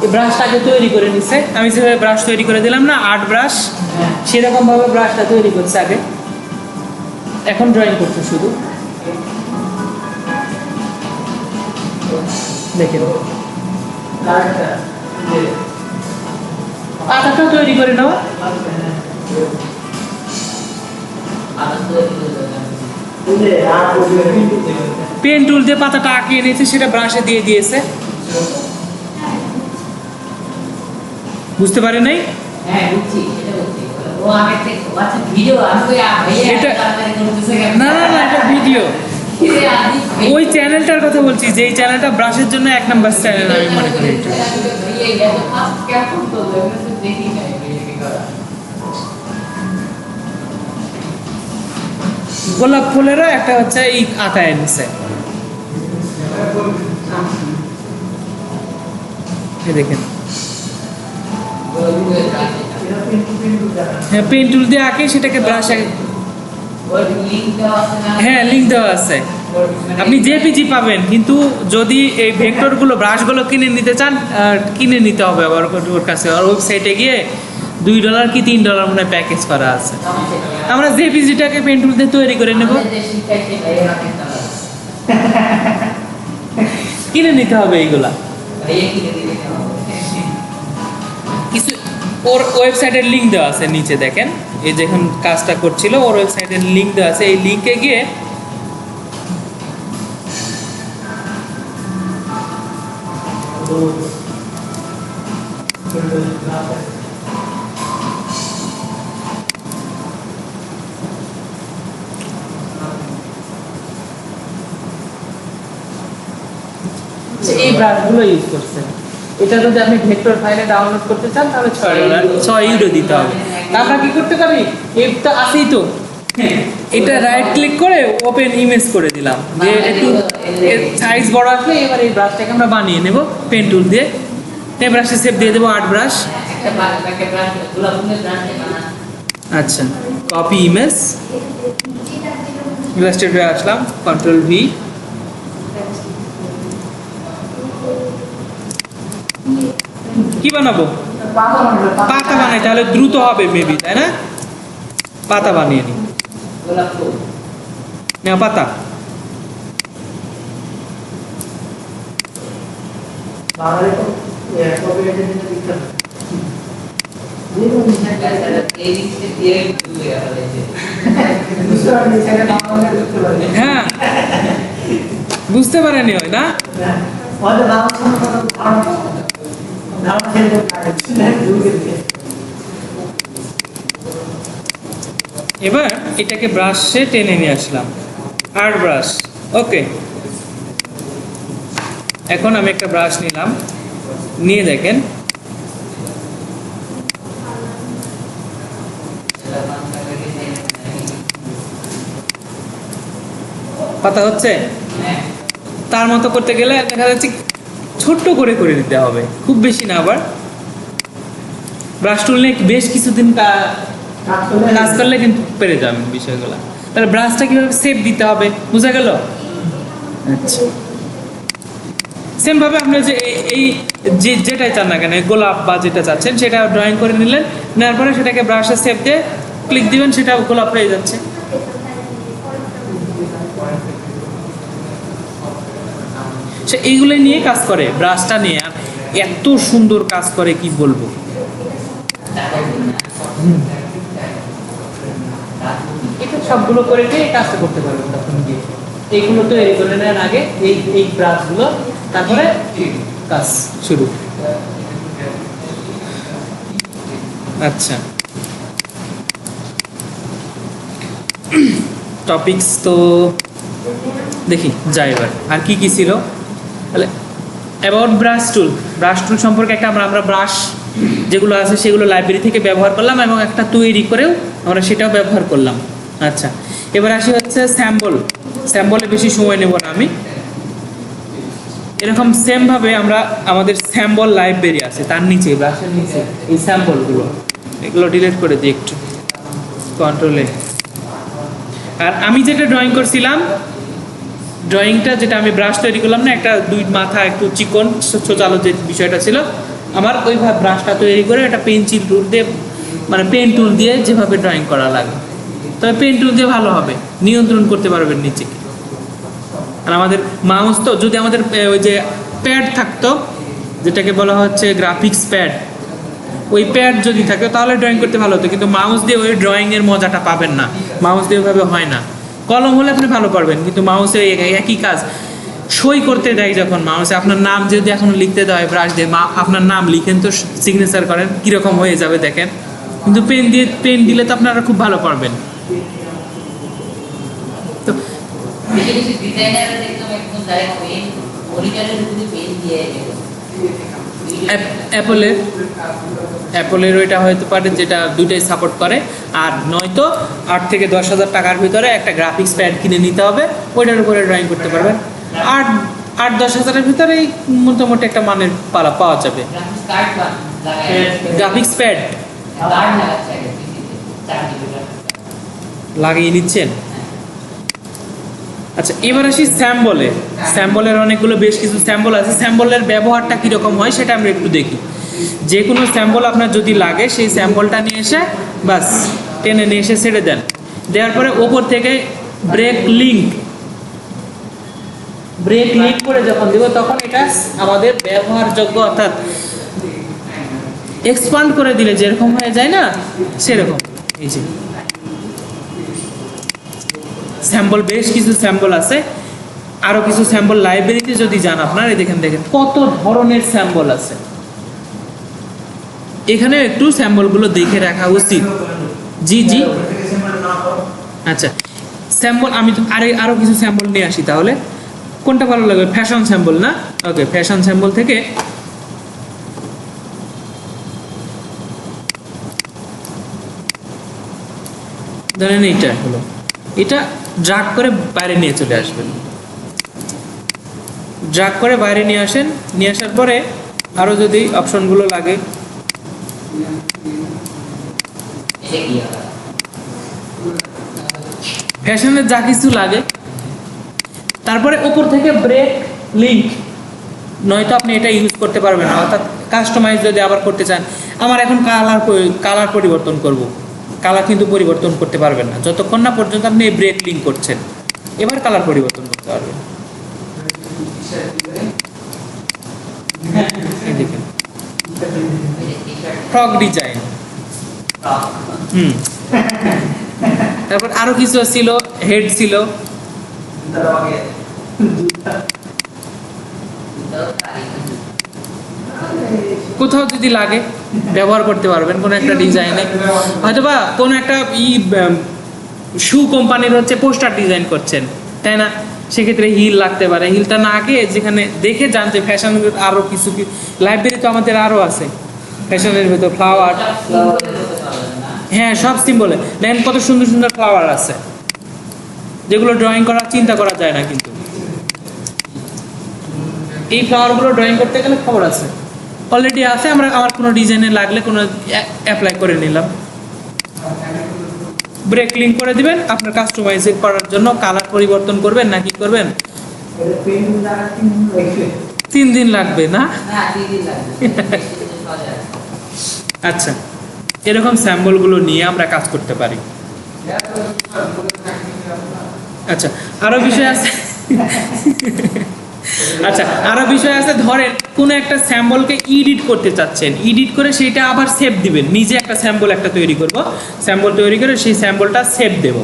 এই ব্রাশটাকে তৈরি করে নিচ্ছে, আমি যেভাবে ব্রাশ তৈরি করে দিলাম না, আর্ট ব্রাশ, সেরকম ভাবে ব্রাশটা তৈরি করছে আগে, এখন ড্রয়িং করছে শুধু। দেখেন পাতাটা তৈরি করে নাও। পেন টুল দিয়ে পাতাটা আঁকিয়ে নিয়েছে, সেটা ব্রাশে দিয়ে দিয়েছে। বুঝতে পারে নাই? না না না, এটা ভিডিও। ওই চ্যানেলটার কথা বলছি, যে এই চ্যানেলটা ব্রাশের জন্য 1 নাম্বার চ্যানেল আমি মনে করি এটা। গোলাপ ফুলেরও একটা হচ্ছে এই আঁকায় নিছে। দেখেন, হ্যাঁ পেন টুল দিয়ে আঁকে, সেটাকে ব্রাশে, হ্যাঁ লিঙ্ক দেওয়া আছে। আপনি জেপিজি পাবেন, কিন্তু যদি এই ভেক্টরগুলো ব্রাশগুলো কিনে নিতে চান, কিনে নিতে হবে আবার ওর কাছে। আর ওয়েবসাইটে গিয়ে $2 কি $3 মনে হয় প্যাকেজ করা আছে। আমরা জেপিজিটাকে পেন টুল দিয়ে তৈরি করে নেব, কিনে নিতে হবে এইগুলা কিছু। ওর ওয়েবসাইটের লিঙ্ক দেওয়া আছে নিচে, দেখেন এই যখন কাজটা করছিল ওর ওয়েবসাইটের লিঙ্ক দেওয়া আছে। এই লিঙ্কে গিয়ে এই ব্রাশগুলো ইউজ করছেন। এটা যদি আপনি ভেক্টর ফাইলে ডাউনলোড করতে চান তাহলে €6 দিতে হবে। আমরা কি করতে পারি, এটা আছেই তো, এটা রাইট ক্লিক করে ওপেন ইমেজ করে দিলাম, যে একটু সাইজ বড় আসলে এবার এই ব্রাশটাকে আমরা বানিয়ে নেব পেন টুল দিয়ে। এই ব্রাশে সেভ দিয়ে দেবো, আর্ট ব্রাশ। আচ্ছা, কপি ইমেজ, ইলাস্ট্রেটরে আসলাম, Ctrl+V, কি বানাবো, পাতা বানাই, তাহলে দ্রুত হবে মেবি, তাই না? পাতা বানিয়ে নি, না পাতা। হ্যাঁ বুঝতে পারেনি, হয় না? এবার এটাকে ব্রাশে টেনে নিয়ে আসলাম, আর্ট ব্রাশ। ওকে, এখন আমি একটা ব্রাশ নিলাম, নিয়ে দেখেন পাতা হচ্ছে। তার মতো করতে গেলে দেখা যাচ্ছে ছোট্ট করে করে দিতে হবে, খুব বেশি না। আবার ব্রাশ টুল নিয়ে বেশ কিছুদিন কাজ করলে কিন্তু পেরে যাবেন বিষয়গুলো। তাহলে ব্রাশটা কিভাবে সেভ দিতে হবে বোঝা গেল? আচ্ছা, সেম ভাবে আপনি যে এই যেটাই চান না কেন, গোলাপ বা যেটা চাচ্ছেন সেটা ড্রয়িং করে নিলেন, নেওয়ার পরে সেটাকে ব্রাশে সেভ দিয়ে ক্লিক দিবেন, সেটা গোলাপ হয়ে যাচ্ছে। সে এইগুলো নিয়ে কাজ করে, ব্রাশটা নিয়ে এত সুন্দর কাজ করে কি বলবো। এটা সবগুলো করে দিয়ে এই কাজটা করতে পারবেন তখন গিয়ে এইগুলো তৈরি করে নেন আগে, এই ব্রাশগুলো, তারপরে কাজ শুরু। আচ্ছা, টপিকস তো দেখি যাই এবার আর কি কি ছিল। তাহলে অ্যাবাউট ব্রাশ টুল সম্পর্কে একটা আমরা ব্রাশ যেগুলো আছে সেগুলো লাইব্রেরি থেকে ব্যবহার করলাম এবং একটা তৈরি করেও আমরা সেটাও ব্যবহার করলাম। আচ্ছা, এবার আসি হচ্ছে স্যাম্বলে বেশি সময় নেব না আমি। এরকম সেমভাবে আমরা আমাদের স্যাম্বল লাইব্রেরি আছে, তার নিচে ব্রাশের নিচে এই স্যাম্বলগুলো, এগুলো ডিলিট করে দিই একটু কন্ট্রোলে। আর আমি যেটা ড্রয়িং করছিলাম, ড্রয়িংটা যেটা আমি ব্রাশ তৈরি করলাম না, একটা দুই মাথা একটু চিকন ছোটালো যে বিষয়টা ছিল, আমার ওইভাবে ব্রাশটা তৈরি করে একটা পেন্সিল টুল দিয়ে, মানে পেন টুল দিয়ে যেভাবে ড্রয়িং করা লাগে, তবে পেন টুল দিয়ে ভালো হবে, নিয়ন্ত্রণ করতে পারবেন নিচে। আর আমাদের মাউস তো, যদি আমাদের ওই যে প্যাড থাকতো যেটাকে বলা হচ্ছে গ্রাফিক্স প্যাড, ওই প্যাড যদি থাকে তাহলে ড্রয়িং করতে ভালো হতো, কিন্তু মাউস দিয়ে ওই ড্রয়িংয়ের মজাটা পাবেন না, মাউস দিয়ে ওইভাবে হয় না। কলম হলে আপনি ভালো পারবেন, কিন্তু মাউসে একই কাজ, সই করতে দেয় যখন মাউসে, আপনার নাম যদি এখন লিখতে দেয় ব্রাশ দিয়ে, আপনার নাম লিখেন তো সিগনেচার করেন, কীরকম হয়ে যাবে দেখেন। কিন্তু পেন দিলে তো আপনারা খুব ভালো পারবেন। তো অ্যাপলের ওইটা হয়তো পারে যেটা দুইটাই সাপোর্ট করে, আর নয়তো 8 থেকে 10,000 টাকার ভিতরে একটা গ্রাফিক্স প্যাড কিনে নিতে হবে, ওইটার উপরে ড্রয়িং করতে পারবেন। 8-10 হাজারের ভিতরেই মোটামুটি একটা মানের পাওয়া যাবে গ্রাফিক্স প্যাড। লাগিয়ে নিচ্ছেন? আচ্ছা, এবার আসি স্যাম্বলের অনেকগুলো বেশ কিছু স্যাম্বল আছে। স্যাম্বলের ব্যবহারটা কীরকম হয় সেটা আমরা একটু দেখি। যে কোনো স্যাম্বল আপনার যদি লাগে, সেই স্যাম্বলটা নিয়ে এসে বাস টেনে নিয়ে এসে ছেড়ে দেন, দেওয়ার পরে ওপর থেকে ব্রেক লিঙ্ক করে যখন দেবো, তখন এটা আমাদের ব্যবহারযোগ্য, অর্থাৎ এক্সপান্ড করে দিলে যেরকম হয়ে যায় না, সেরকম। এই যে স্যাম্বল, বেশ কিছু স্যাম্বল আছে, আরো কিছু স্যাম্বল লাইব্রেরিতে যদি যান আপনারা, দেখেন কত ধরনের স্যাম্বল আছে। এখানে একটু স্যাম্বলগুলো দেখে রাখা উচিত। জি। আচ্ছা, স্যাম্বল আমি আরো কিছু স্যাম্বল নিয়ে আসি। তাহলে কোনটা ভালো লাগবে? ফ্যাশন স্যাম্বল না? ওকে, ফ্যাশন স্যাম্বল থেকে ধরেন এইটা হলো, এটা ড্রাগ করে বাইরে নিয়ে চলে আসবেন। ড্রাগ করে বাইরে নিয়ে আসেন, নিয়ে আসার পরে আরো যদি অপশনগুলো লাগে, ফ্যাশনের যা কিছু লাগে, তারপরে উপর থেকে ব্রেক লিঙ্ক, নয়তো আপনি এটা ইউজ করতে পারবেন না। অর্থাৎ কাস্টমাইজ যদি আবার করতে চান, আমার এখন কালার পরিবর্তন করব, কালার কিন্তু পরিবর্তন করতে পারবেন না যতক্ষণ না পর্যন্ত আপনি এই ব্রেক লিঙ্ক করছেন। এবার কালার পরিবর্তন করতে পারবেন। দেখেন, ফ্রক ডিজাইন। তারপর আরো কিছু ছিল, হেড ছিল, কোথাও যদি লাগে ব্যবহার করতে পারবেন কোনো একটা ডিজাইনে। হয়তোবা কোনো একটা শু কোম্পানির হচ্ছে পোস্টার ডিজাইন করছেন, তাই না? সেক্ষেত্রে হিল লাগতে পারে। হিলটা না আগে যেখানে দেখে জানতে, ফ্যাশন আরো কিছু লাইব্রেরি তো আমাদের আরো আছে ফ্যাশনের ভিতর, ফ্লাওয়ার, হ্যাঁ সব সিম্বলে দেখেন কত সুন্দর সুন্দর ফ্লাওয়ার আছে, যেগুলো ড্রয়িং করার চিন্তা করা যায় না, কিন্তু এই ফ্লাওয়ারগুলো ড্রয়িং করতে গেলে খবর আছে, অলরেডি আছে। আমার কোনো ডিজাইনে লাগলে কোনো অ্যাপ্লাই করে নিলাম, ব্রেক লিঙ্ক করে দিবেন। আপনার কাস্টমাইজ করার জন্য কালার পরিবর্তন করবেন না কি করবেন, 3 দিন লাগবে না? আচ্ছা, এরকম স্যাম্বলগুলো নিয়ে আমরা কাজ করতে পারি। আচ্ছা, আরো বিষয় আছে। আচ্ছা, আরো বিষয় আছে, ধরেন কোনো একটা স্যাম্পলকে এডিট করতে চাচ্ছেন, এডিট করে সেটা আবার সেভ দিবেন, নিজে একটা স্যাম্পল একটা তৈরি করব, স্যাম্পল তৈরি করে সেই স্যাম্পলটা সেভ দেব।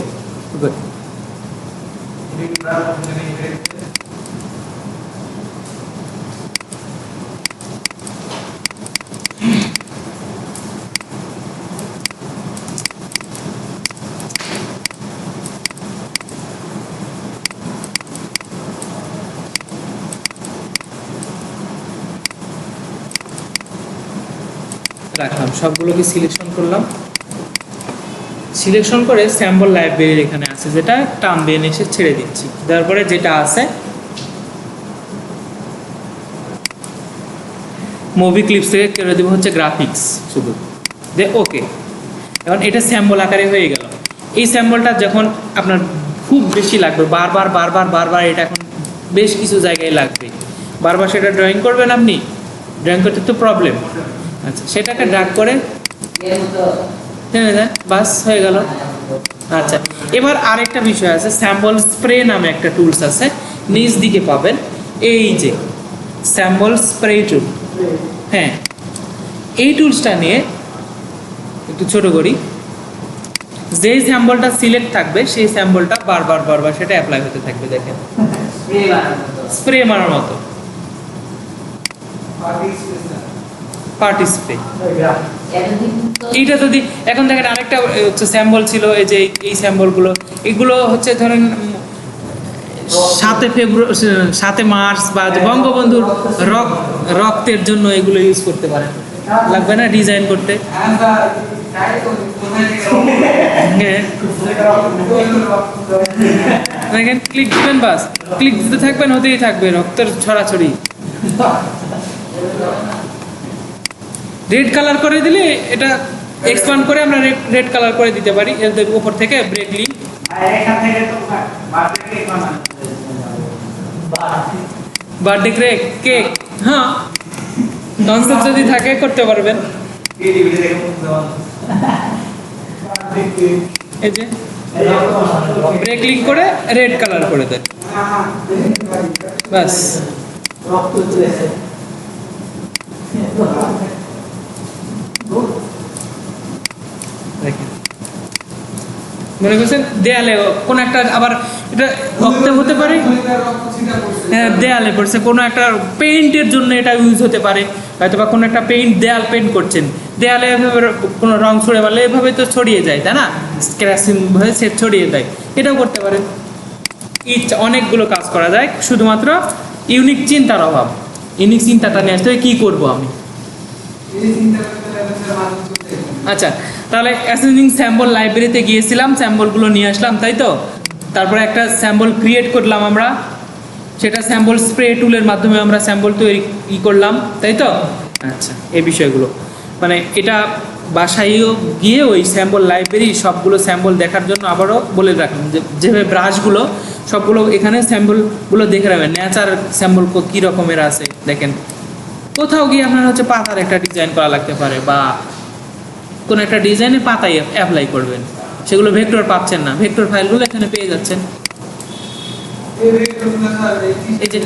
রাখলাম, সবগুলোকে সিলেকশন করলাম, সিলেকশন করে স্যাম্পল লাইব্রেরির এখানে আছে যেটা টানবে এনে এসে ছেড়ে দিচ্ছি, তারপরে যেটা আছে মুভি ক্লিপস থেকে কেটে দেবো হচ্ছে গ্রাফিক্স শুধু, দে ওকে। এখন এটা স্যাম্পল আকারে হয়ে গেল। এই স্যাম্পলটা যখন আপনার খুব বেশি লাগবে, বারবার বারবার বারবার, এটা এখন বেশ কিছু জায়গায় লাগবে, বারবার সেটা ড্রয়িং করবেন আপনি, ড্রয়িং করতে তো প্রবলেম। আচ্ছা, সেটাকে ড্রাগ করে টেনে দেন, বাস হয়ে গেল। আচ্ছা, এবার আরেকটা বিষয় আছে, স্যাম্পল স্প্রে নামে একটা টুলস আছে, নিচ দিকে পাবেন, এই যে স্যাম্পল স্প্রে টুল। হ্যাঁ, এই টুলসটা নিয়ে একটু ছোট করি, যেই স্যাম্পলটা সিলেক্ট থাকবে সেই স্যাম্পলটা বারবার বারবার সেটা অ্যাপ্লাই হতে থাকবে। দেখেন, স্প্রে মারার মতো, পার্টি স্প্রে। এইটা যদি এখন দেখেন, আরেকটা হচ্ছে স্যাম্পল ছিল, এই যে এই স্যাম্পলগুলো, এগুলো হচ্ছে ধরেন 7 মার্চ বা বঙ্গবন্ধুর রক্তের জন্য এগুলো ইউজ করতে পারেন, লাগবে না ডিজাইন করতে। দেখেন, ক্লিক দিবেন, বাস ক্লিক দিতে থাকবেন, হতেই থাকবে রক্তের ছড়াছড়ি। রেড কালার করে দিলে এটা এক্সপান্ড করে আমরা রেড কালার করে দিতে পারি, এর উপর থেকে ব্রেক লিঙ্ক। বার্থডে কেক, হ্যাঁ, কনসেপ্ট যদি থাকে করতে পারবেন। এই যে ব্রেক লিঙ্ক করে রেড কালার করে দেন, বাস। দেখেন, মনে করছেন দেয়ালে কোন একটা, আবার এটা রক্তে হতে পারে, হ্যাঁ দেয়ালে পড়ছে, কোনো একটা পেইন্টের জন্য এটা ইউজ হতে পারে, হয়তো বা কোনো একটা পেইন্ট, দেয়াল পেইন্ট করছেন, দেয়ালে কোনো রং ছড়িয়ে পারলে এভাবে তো ছড়িয়ে যায়, তাই না, স্ক্র্যাচিং হয়ে সে ছড়িয়ে যায়, এটাও করতে পারেন। অনেকগুলো কাজ করা যায়, শুধুমাত্র ইউনিক চিন্তার অভাব, ইউনিক চিন্তাটা নিয়ে আসতে হবে, কী করবো আমি। আচ্ছা, তাহলে অ্যাসেন্ডিং স্যাম্পল লাইব্রেরিতে গিয়েছিলাম, স্যাম্পলগুলো নিয়ে আসলাম, তাই তো। তারপরে একটা স্যাম্পল ক্রিয়েট করলাম আমরা, সেটা স্যাম্পল স্প্রে টুলের মাধ্যমে আমরা স্যাম্পল তৈরি করলাম, তাই তো। আচ্ছা, এই বিষয়গুলো মানে এটা বাসায়ও গিয়ে ওই স্যাম্পল লাইব্রেরি সবগুলো স্যাম্পল দেখার জন্য আবারও বলে রাখলাম, যেভাবে ব্রাশগুলো সবগুলো এখানে স্যাম্পলগুলো দেখে রাখবেন, ন্যাচার স্যাম্পল কী রকমের আছে। দেখেন, কোথাও গিয়ে আপনার হচ্ছে পাতার একটা ডিজাইন করা লাগতে পারে, বা কোনো একটা ডিজাইনের পাতায় অ্যাপ্লাই করবেন, সেগুলো ভেক্টর পাচ্ছেন না, ভেক্টর ফাইলগুলো এখানে পেয়ে যাচ্ছেন। এই যে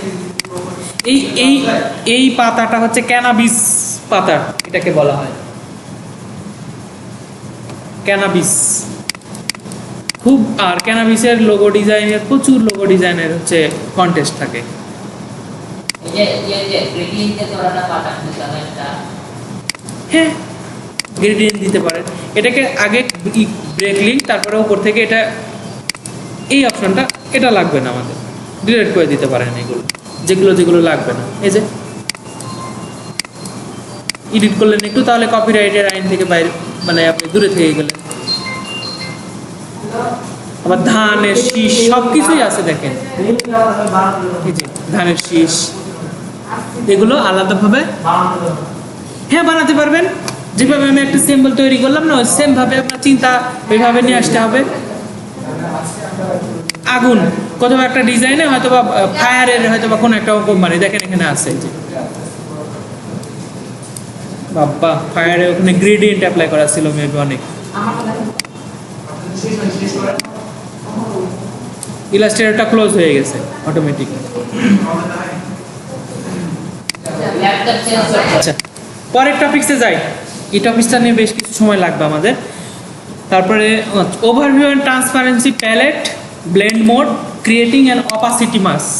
এই পাতাটা হচ্ছে ক্যানাবিস পাতা, এটাকে বলা হয় ক্যানাবিস। খুব, আর ক্যানাবিসের লোগো ডিজাইনের, প্রচুর লোগো ডিজাইনের হচ্ছে কন্টেস্ট থাকে। হ্যাঁ, গ্রেডিয়েন্ট দিতে পারেন, এটাকে আগে ব্রেক লিঙ্ক, তারপরে উপর থেকে এটা, এই অপশনটা এটা লাগবে না আমাদের, ডিলিট করে দিতে পারেন এগুলো, যেগুলো লাগবে না। এই যে এডিট করলেন একটু, তাহলে কপিরাইটের আইন থেকে বাইরে, মানে আপনি দূরে থেকে গেলেন। আবার ধানের শীষ সব কিছুই আছে, দেখেন এই যে ধানের শীষ, এগুলো আলাদাভাবে হ্যাঁ বানাতে পারবেন। যেভাবে আমি একটা সিম্বল তৈরি করলাম না, সেম ভাবে আপনার চিন্তা ওইভাবে নিয়ে আসতে হবে। আগুন, কোথাও একটা ডিজাইনে হয়তো বা ফায়ারের, হয়তো বা কোনো একটা কোম্পানি, দেখেন এখানে আছে যে বাবা, ফায়ারে ওখানে গ্রেডিয়েন্ট অ্যাপ্লাই করা ছিল মেবি অনেক। ইলাস্ট্রেটরটা ক্লোজ হয়ে গেছে অটোমেটিক। ল্যাপটপ চেঞ্জ করতে আচ্ছা, পরের টপিকসে যাই। এই টপিকসটা নিয়ে বেশ কিছু সময় লাগবে আমাদের। তারপরে overview and transparency palette, blend mode, creating and opacity mask.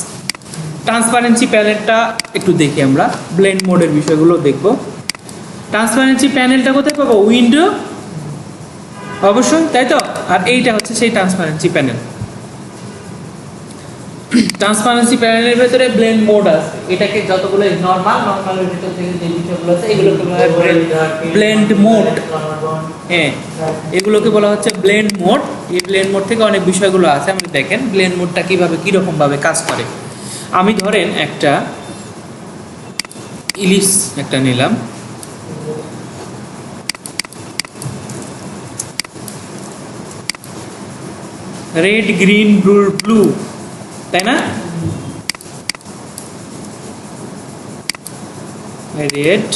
Transparency প্যালেটটা একটু দেখি আমরা, ব্লেন্ড মোডের বিষয়গুলো দেখব। ট্রান্সপারেন্সি প্যানেলটা কোথায় পাবো? উইন্ডো অবশ্যই, তাই তো? আর এইটা হচ্ছে সেই ট্রান্সপারেন্সি প্যানেল। ট্রান্সপারেন্সি প্যানেলের ভেতরে ব্লেন্ড মোড আছে, এটাকে যতগুলো নর্মালের ভিতর থেকে যে বিষয়গুলো আছে এগুলোকে বলা হয় ব্লেন্ড মোড। হ্যাঁ, এগুলোকে বলা হচ্ছে ব্লেন্ড মোড। এই ব্লেন্ড মোড থেকে অনেক বিষয়গুলো আছে, আপনি দেখেন ব্লেন্ড মোডটা কিভাবে কিরকম ভাবে কাজ করে। আমি ধরেন একটা ইলিশ একটা নিলাম, রেড গ্রিন ব্লু, তাই না? রেড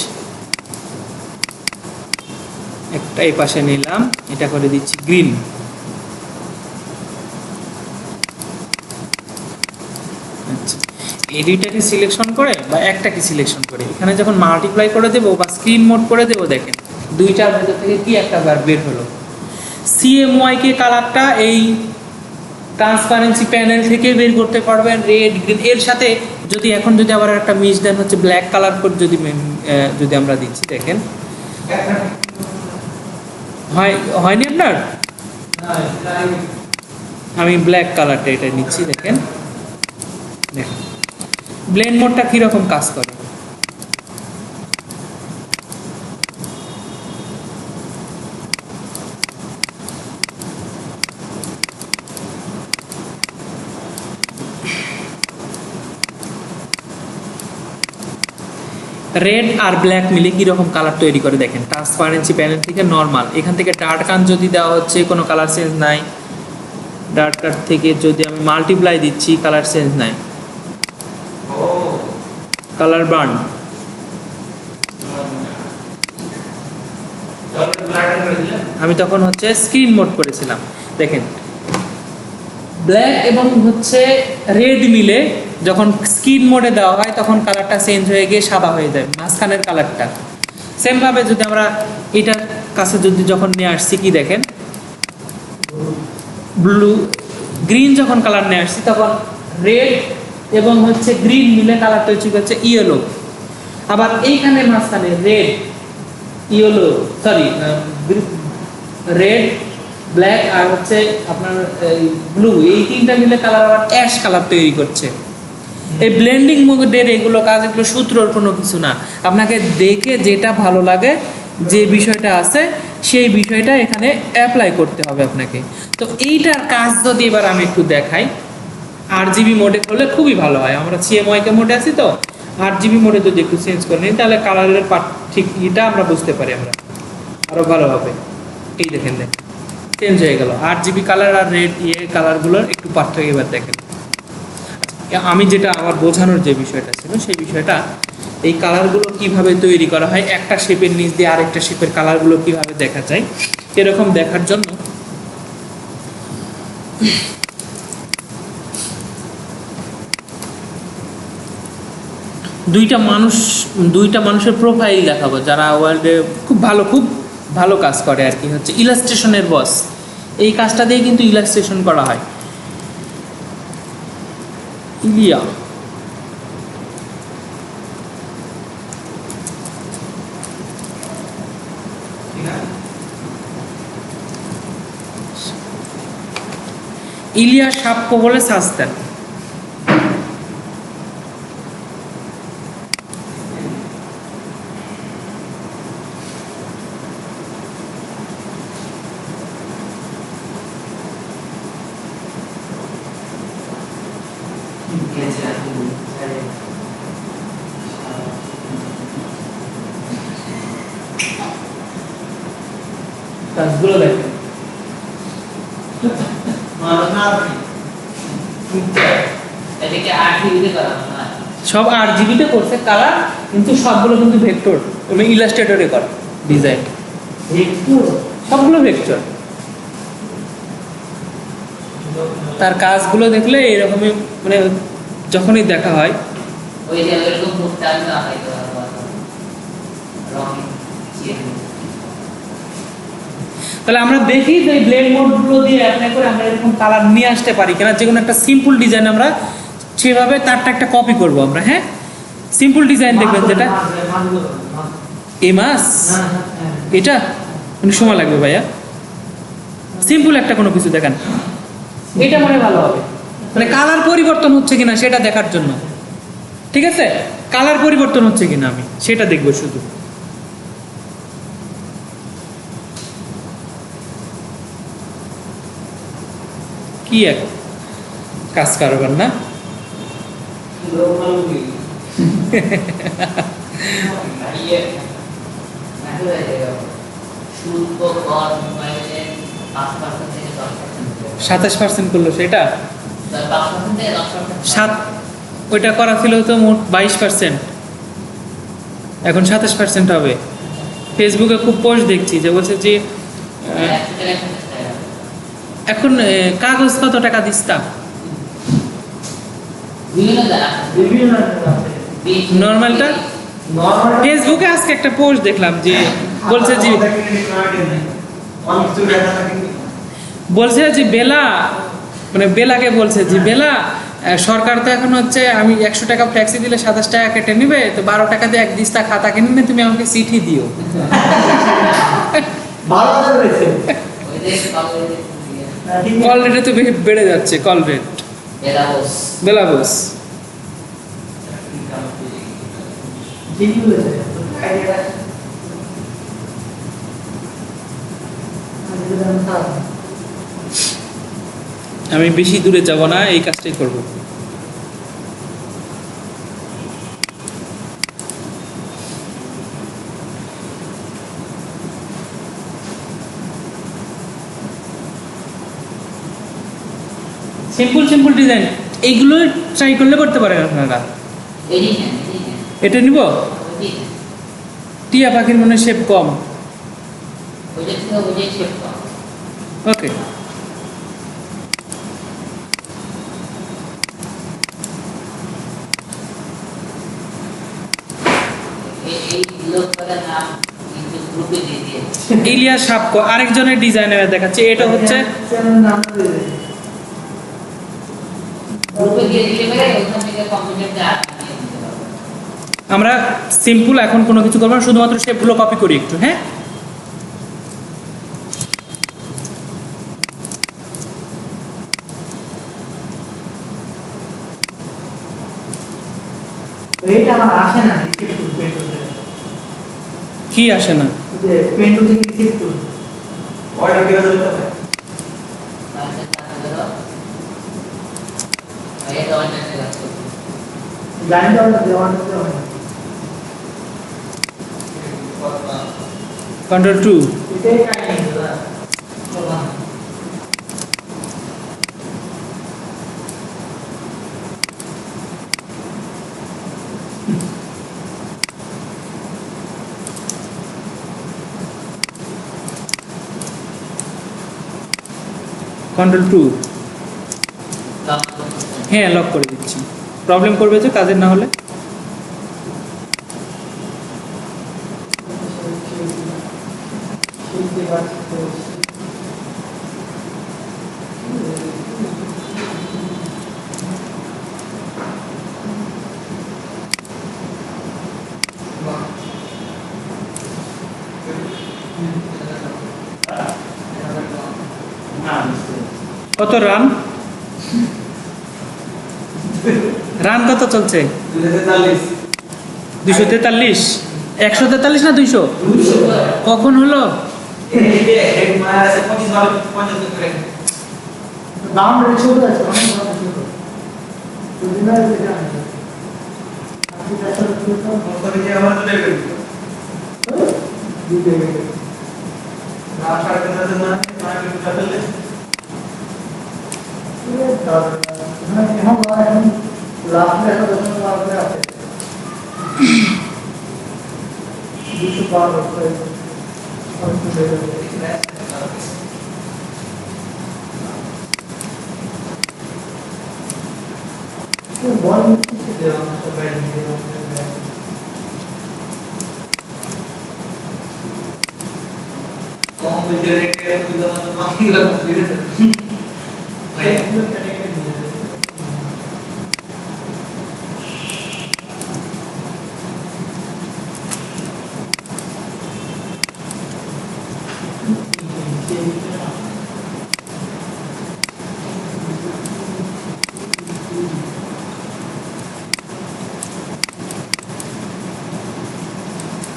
একটা এই পাশে নিলাম, এটা করে দিচ্ছি গ্রিন। আচ্ছা, এই দুইটাকে সিলেকশন করে বা একটাকে সিলেকশন করে এখানে যখন মাল্টিপ্লাই করে দেবো বা স্ক্রিন মোড করে দেবো, দেখেন দুইটার ভেতর থেকে কি একটা বার বের হলো। CMYK কালারটা এই ট্রান্সপারেন্সি প্যানেল থেকে বের করতে পারবেন, রেড গ্রিন। এর সাথে যদি এখন যদি আবার একটা মিক্স দেন হচ্ছে ব্ল্যাক কালার করে যদি আমরা দিচ্ছি, দেখেন হয়নি আপনার? আমি ব্ল্যাক কালারটা এটা নিচ্ছি, দেখেন দেখেন ব্লেন্ড মোডটা কিরকম কাজ করে। রেড আর ব্ল্যাক মিলে কীরকম কালার তৈরি করে দেখেন। ট্রান্সপারেন্সি প্যানেল থেকে নর্মাল, এখান থেকে ডার্ক কান যদি দেওয়া হচ্ছে কোনো কালার চেঞ্জ নাই, ডার্ক কান থেকে যদি আমি মাল্টিপ্লাই দিচ্ছি কালার চেঞ্জ নাই, কালার বার্ন। আমি তখন হচ্ছে স্ক্রিন মোড করেছিলাম, দেখেন ব্ল্যাক এবং হচ্ছে রেড মিলে যখন স্ক্রিন মোডে দেওয়া হয় তখন কালারটা চেঞ্জ হয়ে গিয়ে সাদা হয়ে যায় মাঝখানের কালারটা। সেমভাবে যদি আমরা এটার কাছে যদি যখন নিয়ে আসছি, কি দেখেন ব্লু গ্রিন যখন কালার নিয়ে আসছি তখন রেড এবং হচ্ছে গ্রিন মিলে কালারটা হচ্ছে ইয়েলো। আবার এইখানে মাঝখানে রেড ইয়েলো রেড ব্ল্যাক আর হচ্ছে আপনার ব্লু, এই তিনটা মিলে কালার আবার অ্যাশ কালার তৈরি করছে। এই ব্লেন্ডিং মোডের এগুলো কাজ, এগুলো সূত্রর কোনো কিছু না, আপনাকে দেখে যেটা ভালো লাগে যে বিষয়টা আছে সেই বিষয়টা এখানে অ্যাপ্লাই করতে হবে আপনাকে। তো এইটার কাজ যদি এবার আমি একটু দেখাই, RGB মোডে হলে খুবই ভালো হয়। আমরা CMYK মোডে আছি তো, RGB মোডে যদি একটু চেঞ্জ করে নিই তাহলে কালারের পার্ট ঠিক এটা আমরা বুঝতে পারি, আমরা আরও ভালো হবে। এই দেখেন চেঞ্জ হয়ে গেল RGB কালার আর রেড কালারগুলোর একটু পার্থক্য এবার দেখেন। আমি যেটা আমার বোঝানোর যে বিষয়টা ছিল সেই বিষয়টা, এই কালারগুলো কিভাবে তৈরি করা হয়, একটা শেপের নিচ দিয়ে আরেকটা শেপের কালারগুলো কিভাবে দেখা যায়, এরকম দেখার জন্য দুইটা মানুষের প্রোফাইল দেখাবো যারা ওয়ার্ল্ডে খুব ভালো কাজ করে আর কি, হচ্ছে ইলাস্ট্রেশনের বস। এই কাজটা দিয়ে কিন্তু ইলাস্ট্রেশন করা হয়। ইলিয়া সাপ্য বলে সাজ দেন। কাজগুলো দেখেন, সব RGB-তে করছে কালার, কিন্তু সবগুলো কিন্তু ভেক্টর এবং ইলাস্ট্রেটরে করা ডিজাইন, সবগুলো ভেক্টর। তার কাজগুলো দেখলে এরকমই মানে যখনই দেখা হয় ওই যে ওইরকম মুখটা আমি না খাইতে পারবো রঙিন চেয়ে তাহলে আমরা দেখি যে ব্লেড মোডগুলো দিয়ে অ্যাপ্লাই করে আমরা এরকম কালার নিয়ে আসতে পারি কিনা, যে কোনো একটা সিম্পল ডিজাইন আমরা সেভাবে তারটা একটা কপি করব আমরা। হ্যাঁ, সিম্পল ডিজাইন দেখবেন যেটা এই মাস এটা অনেক সময় লাগবে ভাইয়া। সিম্পল একটা কোনো কিছু দেখান, এটা মনে ভালো হবে, মানে কালার পরিবর্তন হচ্ছে কিনা সেটা দেখার জন্য। ঠিক আছে, কালার পরিবর্তন হচ্ছে কিনা আমি সেটা দেখবো শুধু। কি এক কাজ কারবার না। শুল্ক কর মোবাইলের 5% থেকে 10% 27% করলো সেটা 5% থেকে 10% ওইটা করা ছিল তো মোট 22%, এখন 27% হবে। ফেসবুকে খুব পোস্ট দেখছি যে বলছে যে এখন কাগজ কত টাকা দিস্তা নর্মালটা। ফেসবুকে আজকে একটা পোস্ট দেখলাম যে বলছে যে বেলা, মানে বেলাকে বলছে যে বেলা সরকার তো এখন হচ্ছে আমি 100 টাকা ট্যাক্সি দিলে 27 টাকা কেটে নিবে, তো 12 টাকা দিয়ে এক দিস্তা খাতা কিনে নিয়ে তুমি আমাকে চিঠি দিও। কল রেটে তো বেড়ে যাচ্ছে, কল রেট বেলাবোস। আমি বেশি দূরে যাব না, এই কাজটাই করব। সিম্পল সিম্পল ডিজাইন এইগুলো ট্রাই করলে করতে পারেন আপনারা। এটা নিব, টিয়া পাখির মনে শেপ কম। ওকে, ইলিয়াস সাপকো আরেকজনের ডিজাইনের দেখাচ্ছে। এটা হচ্ছে আমরা সিম্পল এখন কোনো কিছু করবো না, শুধুমাত্র শেপগুলো কপি করি একটু। হ্যাঁ, কি আসে না Ctrl 2 Ctrl 2 হ্যাঁ, লক করে দিচ্ছি। প্রবলেম করবে যে কাজের না হলে। কত রান কত চলছে? 243 143 না 200? কখন হলো?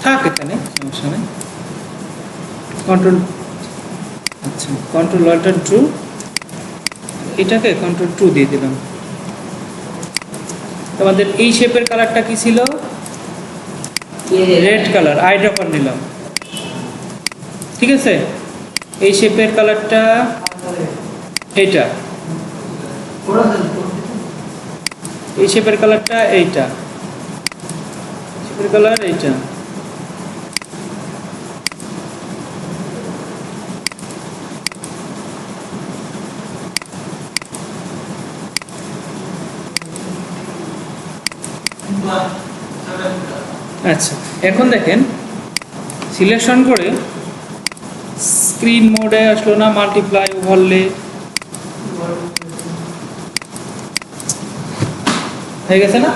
থাক এখানে, সমস্যা নেই। কন্ট্রোল, আচ্ছা কন্ট্রোল অল্টার ট্রু, এটাকে কন্ট্রোল ট্রু দিয়ে দিলাম। তোমাদের এই শেপের কালারটা কি ছিল? রেড কালার, আই ড্রপার নিলাম, ঠিক আছে। এই শেপের কালারটা এইটা, এই শেপের কালারটা এইটা, শেপের কালার এইটা। আচ্ছা এখন দেখেন সিলেকশন করে স্ক্রিন মোডে আসলো না, মাল্টিপ্লাই ওভারলে হয়ে গেছে না?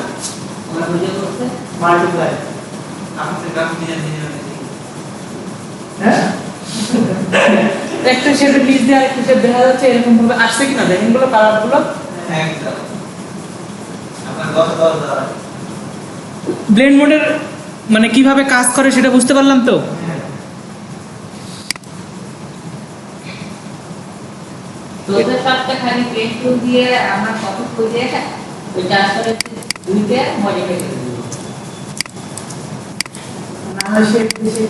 মাল্টিপ্লাই হ্যাঁ একটা শেপের নিচ দিয়ে আরেকটা শেপ দেখা যাচ্ছে, এরকম ভাবে আসছে কিনা দেখেন, গুলো কালারগুলো ব্লেন্ড মোডের মানে কিভাবে কাজ করে সেটা বুঝতে পারলাম তো। তোদের সবটা খালি পেন্ট টুল দিয়ে আমরা কপি করে ওই ট্রান্সফারের দুইটা মডিফাই করে দেব। না শেপ দিছে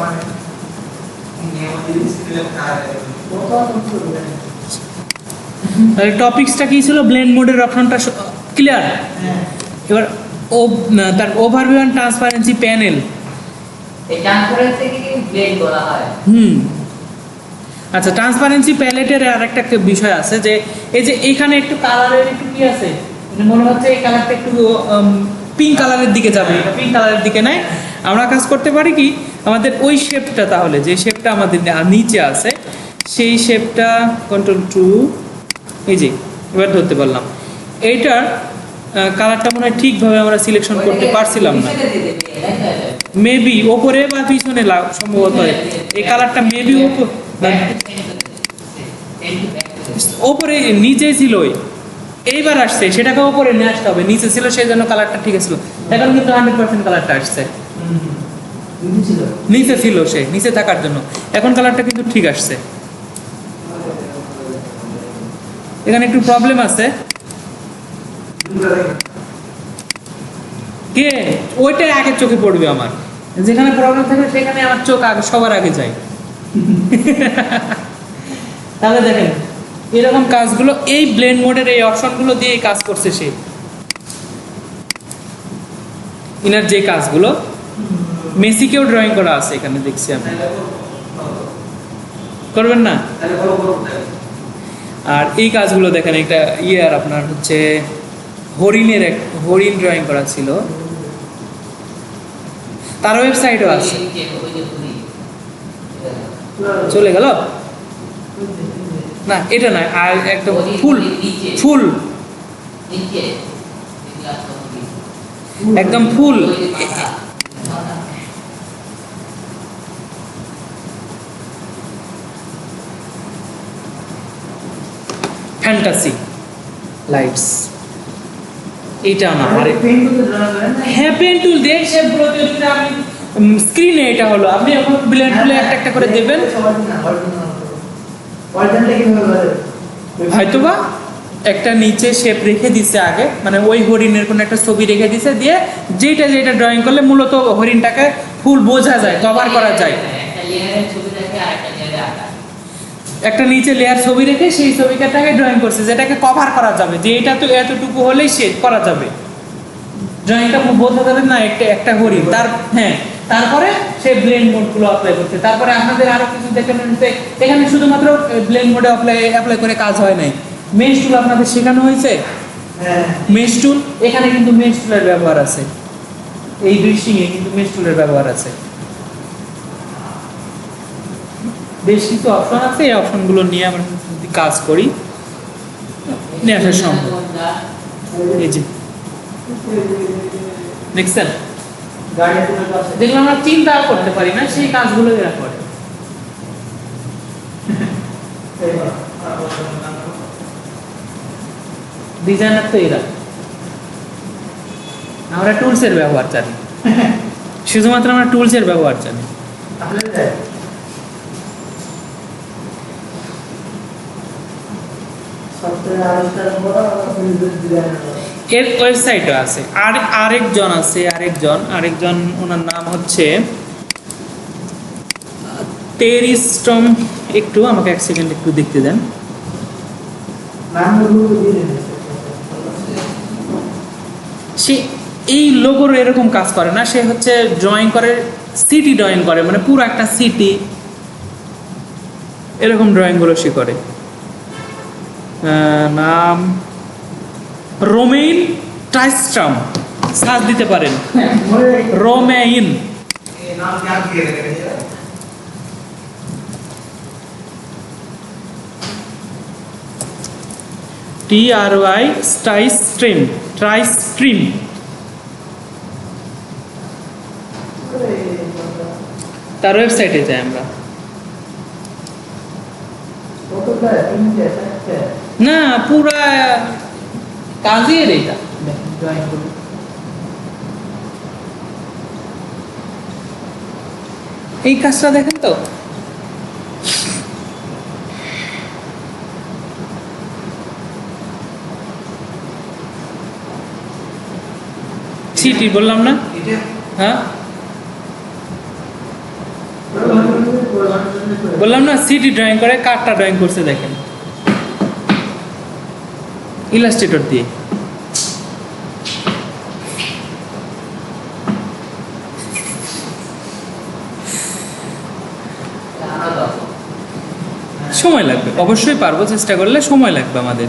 মানে নিয়ম দিয়ে স্কিলে কারে কত টপিকসটা কি ছিল? ব্লেন্ড মোডের অপশনটা ক্লিয়ার। হ্যাঁ এবার ও তার ওভারভিউ এন্ড ট্রান্সপারেন্সি প্যানেল, এই ট্রান্সফারেন্সে কি ব্লেন্ড করা হয়। আচ্ছা ট্রান্সপারেন্সি প্যালেটের আর একটা বিষয় আছে যে এই যে এখানে একটু কালারের একটু কি আছে, মানে মনে হচ্ছে এই কালারটা একটু পিঙ্ক কালারের দিকে যাবে, এটা পিঙ্ক কালারের দিকে নাই। আমরা কাজ করতে পারি কি, আমাদের ওই শেপটা, তাহলে যে শেপটা আমাদের নিচে আছে সেই শেপটা কন্ট্রোল টু, এই যে এবার ধরতে পারলাম এইটার কালারটা মনে হয় ঠিকভাবে আমরা সিলেকশন করতে পারছিলাম না। মেবি ওপরে বা পিছনে সম্ভবত এই কালারটা মেবি ওপরে নিচে ছিল, এইবার আসছে সেটাকে ওপরে নিয়ে আসতে হবে, নিচে ছিল সেই জন্য কালারটা ঠিক ছিল। এখন কিন্তু 100% কালারটা আসছে, নিচে ছিল সে নিচে থাকার জন্য, এখন কালারটা কিন্তু ঠিক আসছে। এখানে একটু প্রবলেম আছে, কে ওইটা আগে চোখে পড়বে আমার, যেখানে প্রবলেম থাকবে সেখানে আমার চোখ আগে সবার আগে যায়। তাহলে দেখেন এরকম কাজগুলো এই ব্লেন্ড মোডের এই অপশনগুলো দিয়ে কাজ করছে সে, ইনার যে কাজগুলো মেসিকেও ড্রয়িং করা আছে এখানে দেখছি আপনি, করবেন না? আর এই কাজগুলো দেখেন, একটা ইয়ার আপনার হচ্ছে হরিণের এক হরিণ ড্রয়িং করা ছিল, তার ওয়েবসাইটও আছে। চলে গেল না, এটা না, আর একদম ফুল ফুল একদম ফুল ফ্যান্টাসি লাইটস, এটা না, আরে পেন টুল ড্র করেন না হ্যাঁ পেন টুল দিয়ে শেপগুলো যদি আপনি স্ক্রিনে, এটা হলো আপনি এখন ব্লেন্ড টুলে একটা একটা করে দেবেন, অরিজিনালটা কিভাবে করে হয়তোবা একটা নিচে শেপ রেখে দিছে আগে, মানে ওই হরিণের কোনো একটা ছবি রেখে দিছে, দিয়ে যেটা যেটা ড্রয়িং করলে মূলত হরিণটাকে ফুল বোঝা যায়, কভার করা যায়। একটা লেয়ারের ছবি দেখে আরেকটা লেয়ারে আঁকা, একটা নিচে লেয়ার ছবি রেখে সেই ছবিটাকে ড্রয়িং করছে, যেটাকে কভার করা যাবে, যে এটা তো এতটুকু হলেই শেড করা যাবে, ড্রয়িংটা বোঝা যাবে না একটা একটা হরিণ তার। হ্যাঁ, তারপরে সে ব্লেন্ড মোডগুলো অ্যাপ্লাই করছে। তারপরে আপনাদের আরো কিছু দেখানো হচ্ছে, এখানে শুধুমাত্র ব্লেন্ড মোডে অ্যাপ্লাই করে কাজ হয় নাই, মেশ টুল আপনাদের শেখানো হয়েছে, হ্যাঁ মেশ টুল, এখানে কিন্তু মেশ টুলের ব্যবহার আছে, এই দৃশ্যিংয়ে কিন্তু মেশ টুলের ব্যবহার আছে। বেশ কিছু অপশন আছে, এই অপশনগুলো নিয়ে আমরা যদি কাজ করি নিয়ে আসা সম্ভব। এই যে দেখছেন, গাড়ি তুলে তো আছে যেগুলো আমরা চিন্তা করতে পারি না সেই কাজগুলো এরা করে। ডিজাইনার তো এরা, আমরা টুলসের ব্যবহার জানি, শুধুমাত্র আমরা টুলসের ব্যবহার জানি। আসলে সফটওয়্যার আবিষ্কার করা ডিজাইন এর ওয়েবসাইটও আছে, আর আরেকজন আছে, আরেকজন ওনার নাম হচ্ছে টেরিস্টম। একটু আমাকে এক সেকেন্ড একটু দেখতে দেন। নামগুলো দিয়ে দিন সে এই লোগোর এরকম কাজ করে না, সে হচ্ছে ড্রয়িং করে, সিটি ড্রয়িং করে, মানে পুরো একটা সিটি এরকম ড্রয়িংগুলো সে করে। নাম রোমেইন টাইস্ট্রাম, সার্চ দিতে পারেন, রোমেইন। এই নাম क्या दिए রেখেছে TRY ট্রাইস্ট্রিম। তার ওয়েবসাইটে যাই আমরা। কতটা তিনটে চারটে না, পুরা কাজই এর এটা ড্রয়িং গুলো। এই কাজটা দেখেন তো, সিটি বললাম না? এটা হ্যাঁ বললাম না, সিটি ড্রয়িং করে, কার্ডটা ড্রয়িং করছে দেখেন ইলাস্ট্রেটর দিয়ে। সময় লাগবে, অবশ্যই পারবো, চেষ্টা করলে সময় লাগবে আমাদের।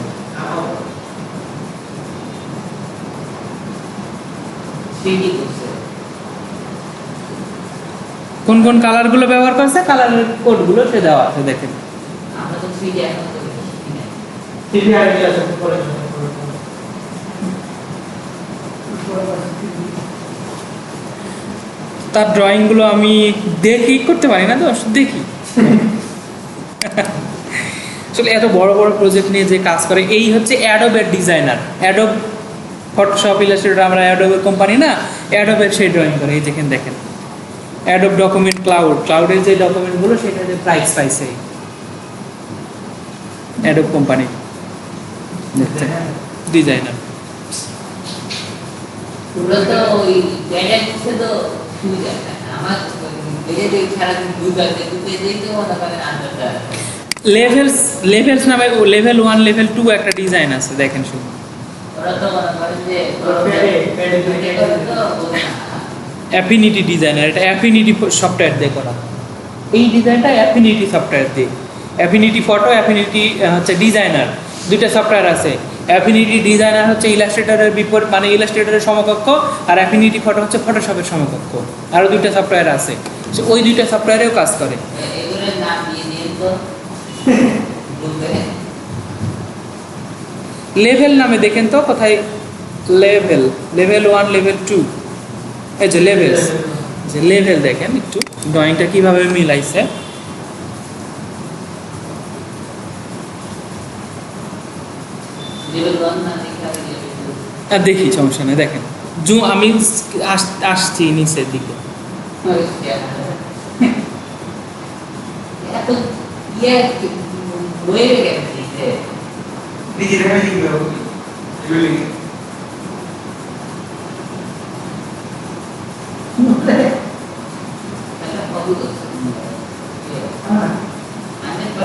কোন কোন কালারগুলো ব্যবহার করছে, কালারের কোডগুলো সে দেওয়া আছে দেখেন। আমরা তো 3D এখন তো শিখি না। টিভি আইডিয়া আছে পরে তার ড্রয়িংগুলো আমি দেখি, করতে পারি না তো, দেখি। আসলে এত বড় বড় প্রজেক্ট নিয়ে যে কাজ করে, এই হচ্ছে অ্যাডোবের ডিজাইনার। অ্যাডোব ফটোশপ, ইলাস্ট্রেটর, আমরা অ্যাডোবের কোম্পানি না, অ্যাডোবের সেই ড্রয়িং করে। এই দেখেন দেখেন অ্যাডোব ডকুমেন্ট ক্লাউডের যে ডকুমেন্টগুলো সেটা যে প্রাইস পাইছে অ্যাডোব কোম্পানি ডিজাইনার। ওগুলো তো ওই ডেটা দিচ্ছে তো সুবিধা না। আমার এই যে সারাদিন গুগল দেখতে দেখতে মনে করেন আনন্দ। লেভেলস নামে লেভেল 1 লেভেল 2 একটা ডিজাইন আছে দেখেন শুধু। ওরা তো মনে করেন যে অ্যাফিনিটি ডিজাইনার, এটা অ্যাফিনিটি সফটওয়্যার দিয়ে করা। এই ডিজাইনটা অ্যাফিনিটি সফটওয়্যার দিয়ে, অ্যাফিনিটি ফটো, অ্যাফিনিটি হচ্ছে ডিজাইনার, দুইটা সফটওয়্যার আছে। অ্যাফিনিটি ডিজাইনার হচ্ছে ইলাস্ট্রেটরের বিপরীত, মানে ইলাস্ট্রেটরের সমকক্ষ, আর অ্যাফিনিটি ফটো হচ্ছে ফটোশপের সমকক্ষ। আরও দুইটা সফটওয়্যার আছে, ওই দুইটা সফটওয়্যারেও কাজ করে। এগুলোর নাম দিয়ে নিয়ে তো লেভেল নামে দেখেন তো কোথায়, লেভেল 1 লেভেল 2, এই যে লেভেলস, যে লেভেল দেখেন একটু ড্রয়িংটা কিভাবে মিলাইছে। আর দেখি, সমস্যা নেই, দেখেন আমি আসছি নিচের দিকে। এত ইয়ে বয়ে গেছে নিজের ভাই কি হবে এগুলি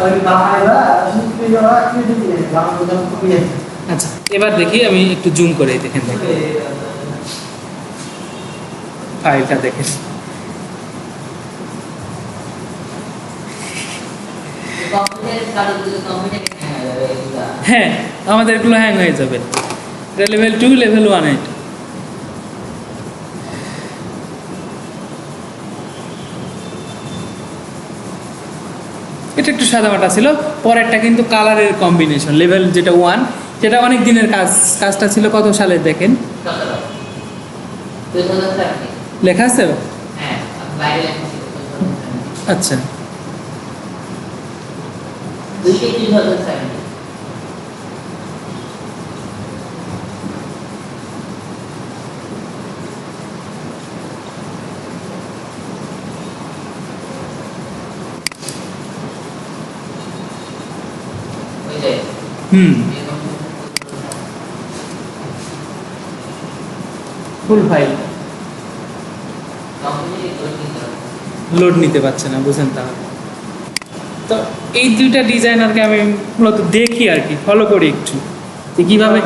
ওই বাহাইরা শিখতে যাওয়া কি দিবে গান গান কমিয়ে আচ্ছা, এবার দেখি, আমি একটু জুম করে দেখেন, দেখেন ফাইলটা দেখেন। কম্পিউটারের কারণে কম্পিউটারে হ্যাঁ হ্যাঁ, আমাদের এগুলো হ্যাং হয়ে যাবে। এটা লেভেল 2, লেভেল 1 এটা। এটা একটু সাদামাটা ছিল। পরেরটা কিন্তু কালারের কম্বিনেশন, লেভেল যেটা 1, যেটা অনেক দিনের কাজটা ছিল। কত সালে দেখেন 2007 লেখা আছে? হ্যাঁ বাইরে লেখা ছিল 2007 আচ্ছা, 2007 ওই যে ফুল ফাইল লোড নিতে পারছে না, বুঝেন? তাহলে তো এই দুইটা ডিজাইনারকে আমি মূলত দেখি আর কি, ফলো করি একটু, যে কীভাবে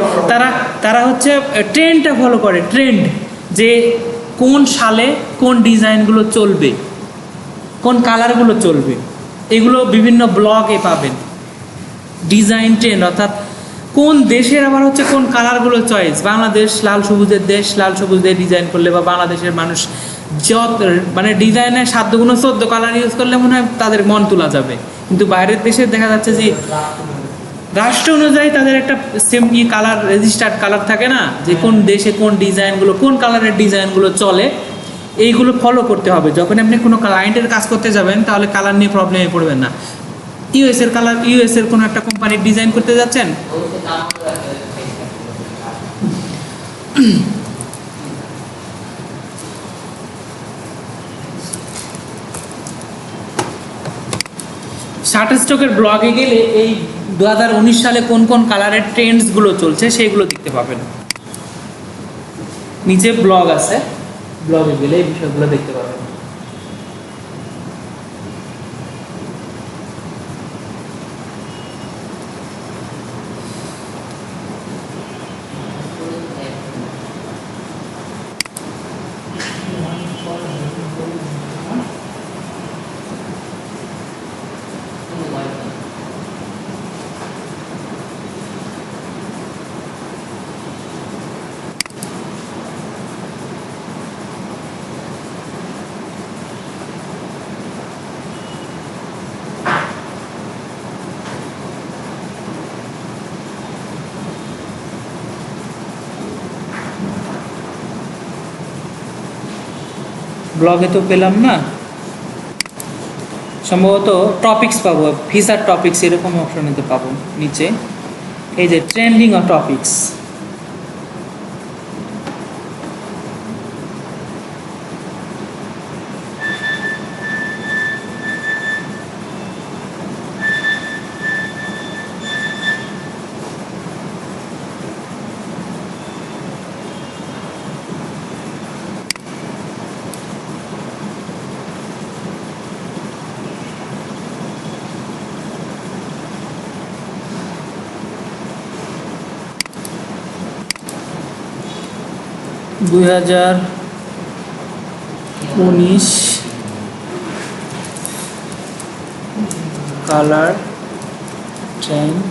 তারা হচ্ছে ট্রেন্ডটা ফলো করে। ট্রেন্ড যে কোন সালে কোন ডিজাইনগুলো চলবে, কোন কালারগুলো চলবে, এগুলো বিভিন্ন ব্লগে পাবেন। ডিজাইন ট্রেন্ড অর্থাৎ কোন দেশের আবার হচ্ছে কোন কালারগুলো চয়েস। বাংলাদেশ লাল সবুজের দেশ, লাল সবুজ দিয়ে ডিজাইন করলে, বা বাংলাদেশের মানুষ যত মানে ডিজাইনের 7 গুণ 14 কালার ইউজ করলে মনে হয় তাদের মন তোলা যাবে। কিন্তু বাইরের দেশে দেখা যাচ্ছে যে রাষ্ট্র অনুযায়ী তাদের একটা সেম কালার, রেজিস্টার্ড কালার থাকে না, যে কোন দেশে কোন ডিজাইনগুলো, কোন কালারের ডিজাইনগুলো চলে, এইগুলো ফলো করতে হবে। যখন আপনি কোনো ক্লায়েন্টের কাজ করতে যাবেন তাহলে কালার নিয়ে প্রবলেমে পড়বেন না। ইউএস এর কালার, ইউএস এর কোনো একটা কোম্পানির ডিজাইন করতে যাচ্ছেন, শাটারস্টকের ব্লগে গেলে এই 2019 সালে কোন কোন কালারের ট্রেন্ডসগুলো চলছে সেইগুলো দেখতে পাবেন। নিচে ব্লগ আছে, ব্লগে গেলে এই বিষয়গুলো দেখতে পাবেন। ব্লগে তো পেলাম না, সম্ভবত টপিকস পাবো, ফিচার টপিকস এরকম অপশনেতে পাবো নিচে। এই যে ট্রেন্ডিং অফ টপিকস, দুই 2019 কালার ট্রেন্ড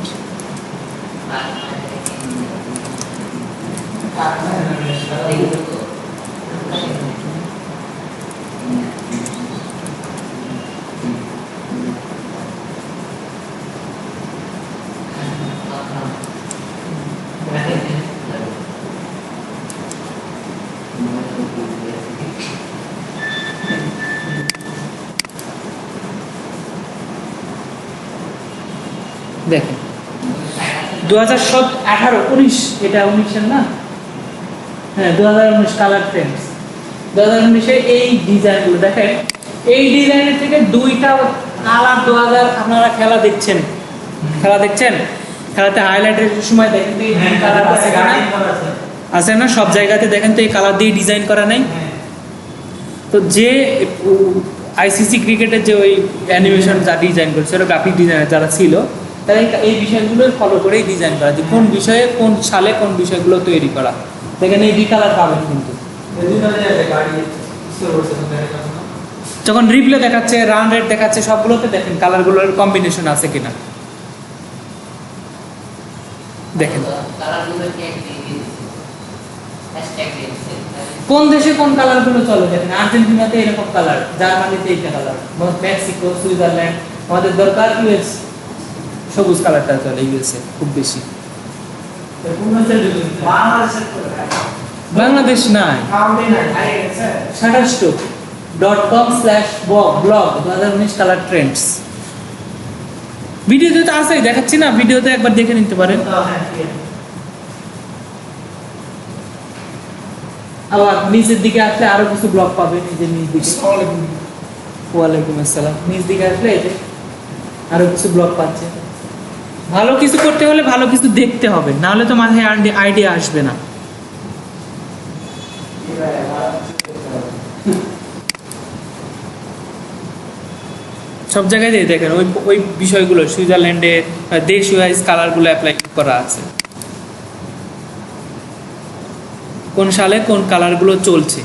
দেখেন 2018-19, এটা 19-এর না, হ্যাঁ 2019 কালার ট্রেন্ডস। 2019-এ এই ডিজাইনগুলো দেখেন, এই ডিজাইনের থেকে দুইটা কালার 2000, আপনারা খেলা দেখছেন, খেলাতে হাইলাইটের সময় দেখেন তো এই কালার আছে না, সব জায়গাতে দেখেন তো এই কালার দিয়ে ডিজাইন করা নাই। তো যে আইসিসি ক্রিকেটের যে ওই অ্যানিমেশন যা ডিজাইন করছে, ওরা গ্রাফিক ডিজাইনার যারা ছিল, তারা এই বিষয়গুলো ফলো করেই ডিজাইন করা, যে কোন বিষয়ে কোন সালে কোন বিষয়গুলো তৈরি করা। দেখেন এই দুই কালার পাবেন, কিন্তু যখন রিপ্লে দেখাচ্ছে, রান রেট দেখাচ্ছে, সবগুলোতে দেখেন কালারগুলোর কম্বিনেশন আছে কিনা দেখেন। হ্যাশট্যাগ দিয়েছে কোন দেশে কোন কালার গুলো চলে দেখেন, আর্জেন্টিনাতে এরকম কালার, জার্মানিতে এইটা কালার, মেক্সিকো, সুইজারল্যান্ড, আমাদের দরকার ইউএস, সবুজ কালারটা চলে ইউএসএ খুব বেশি। বাংলাদেশের করে বাংলাদেশ নাই। কাউন্টি নাই আরে স্যার shutterstock.com/blog 2019 কালার ট্রেন্ডস। ভিডিওতে তো আছেই, দেখাচ্ছি না, ভিডিওতে একবার দেখে নিতে পারেন। হ্যাঁ ঠিক আছে আবার নিচের দিকে আসলে আরো কিছু ব্লগ পাবেন, এই যে নিচ দিকে। ওয়ালাইকুম আসসালাম। নিচ দিকে আসলে এই যে আরো কিছু ব্লগ পাচ্ছে। ভালো কিছু করতে হলে ভালো কিছু দেখতে হবে, না হলে তো মাথায় আইডিয়া আসবে না। সব জায়গায় দিয়ে দেখেন ওই ওই বিষয়গুলো, সুইজারল্যান্ডে দেশ ওয়াইজ কালারগুলো অ্যাপ্লাই করা আছে, কোন সালে কোন কালারগুলো চলছে।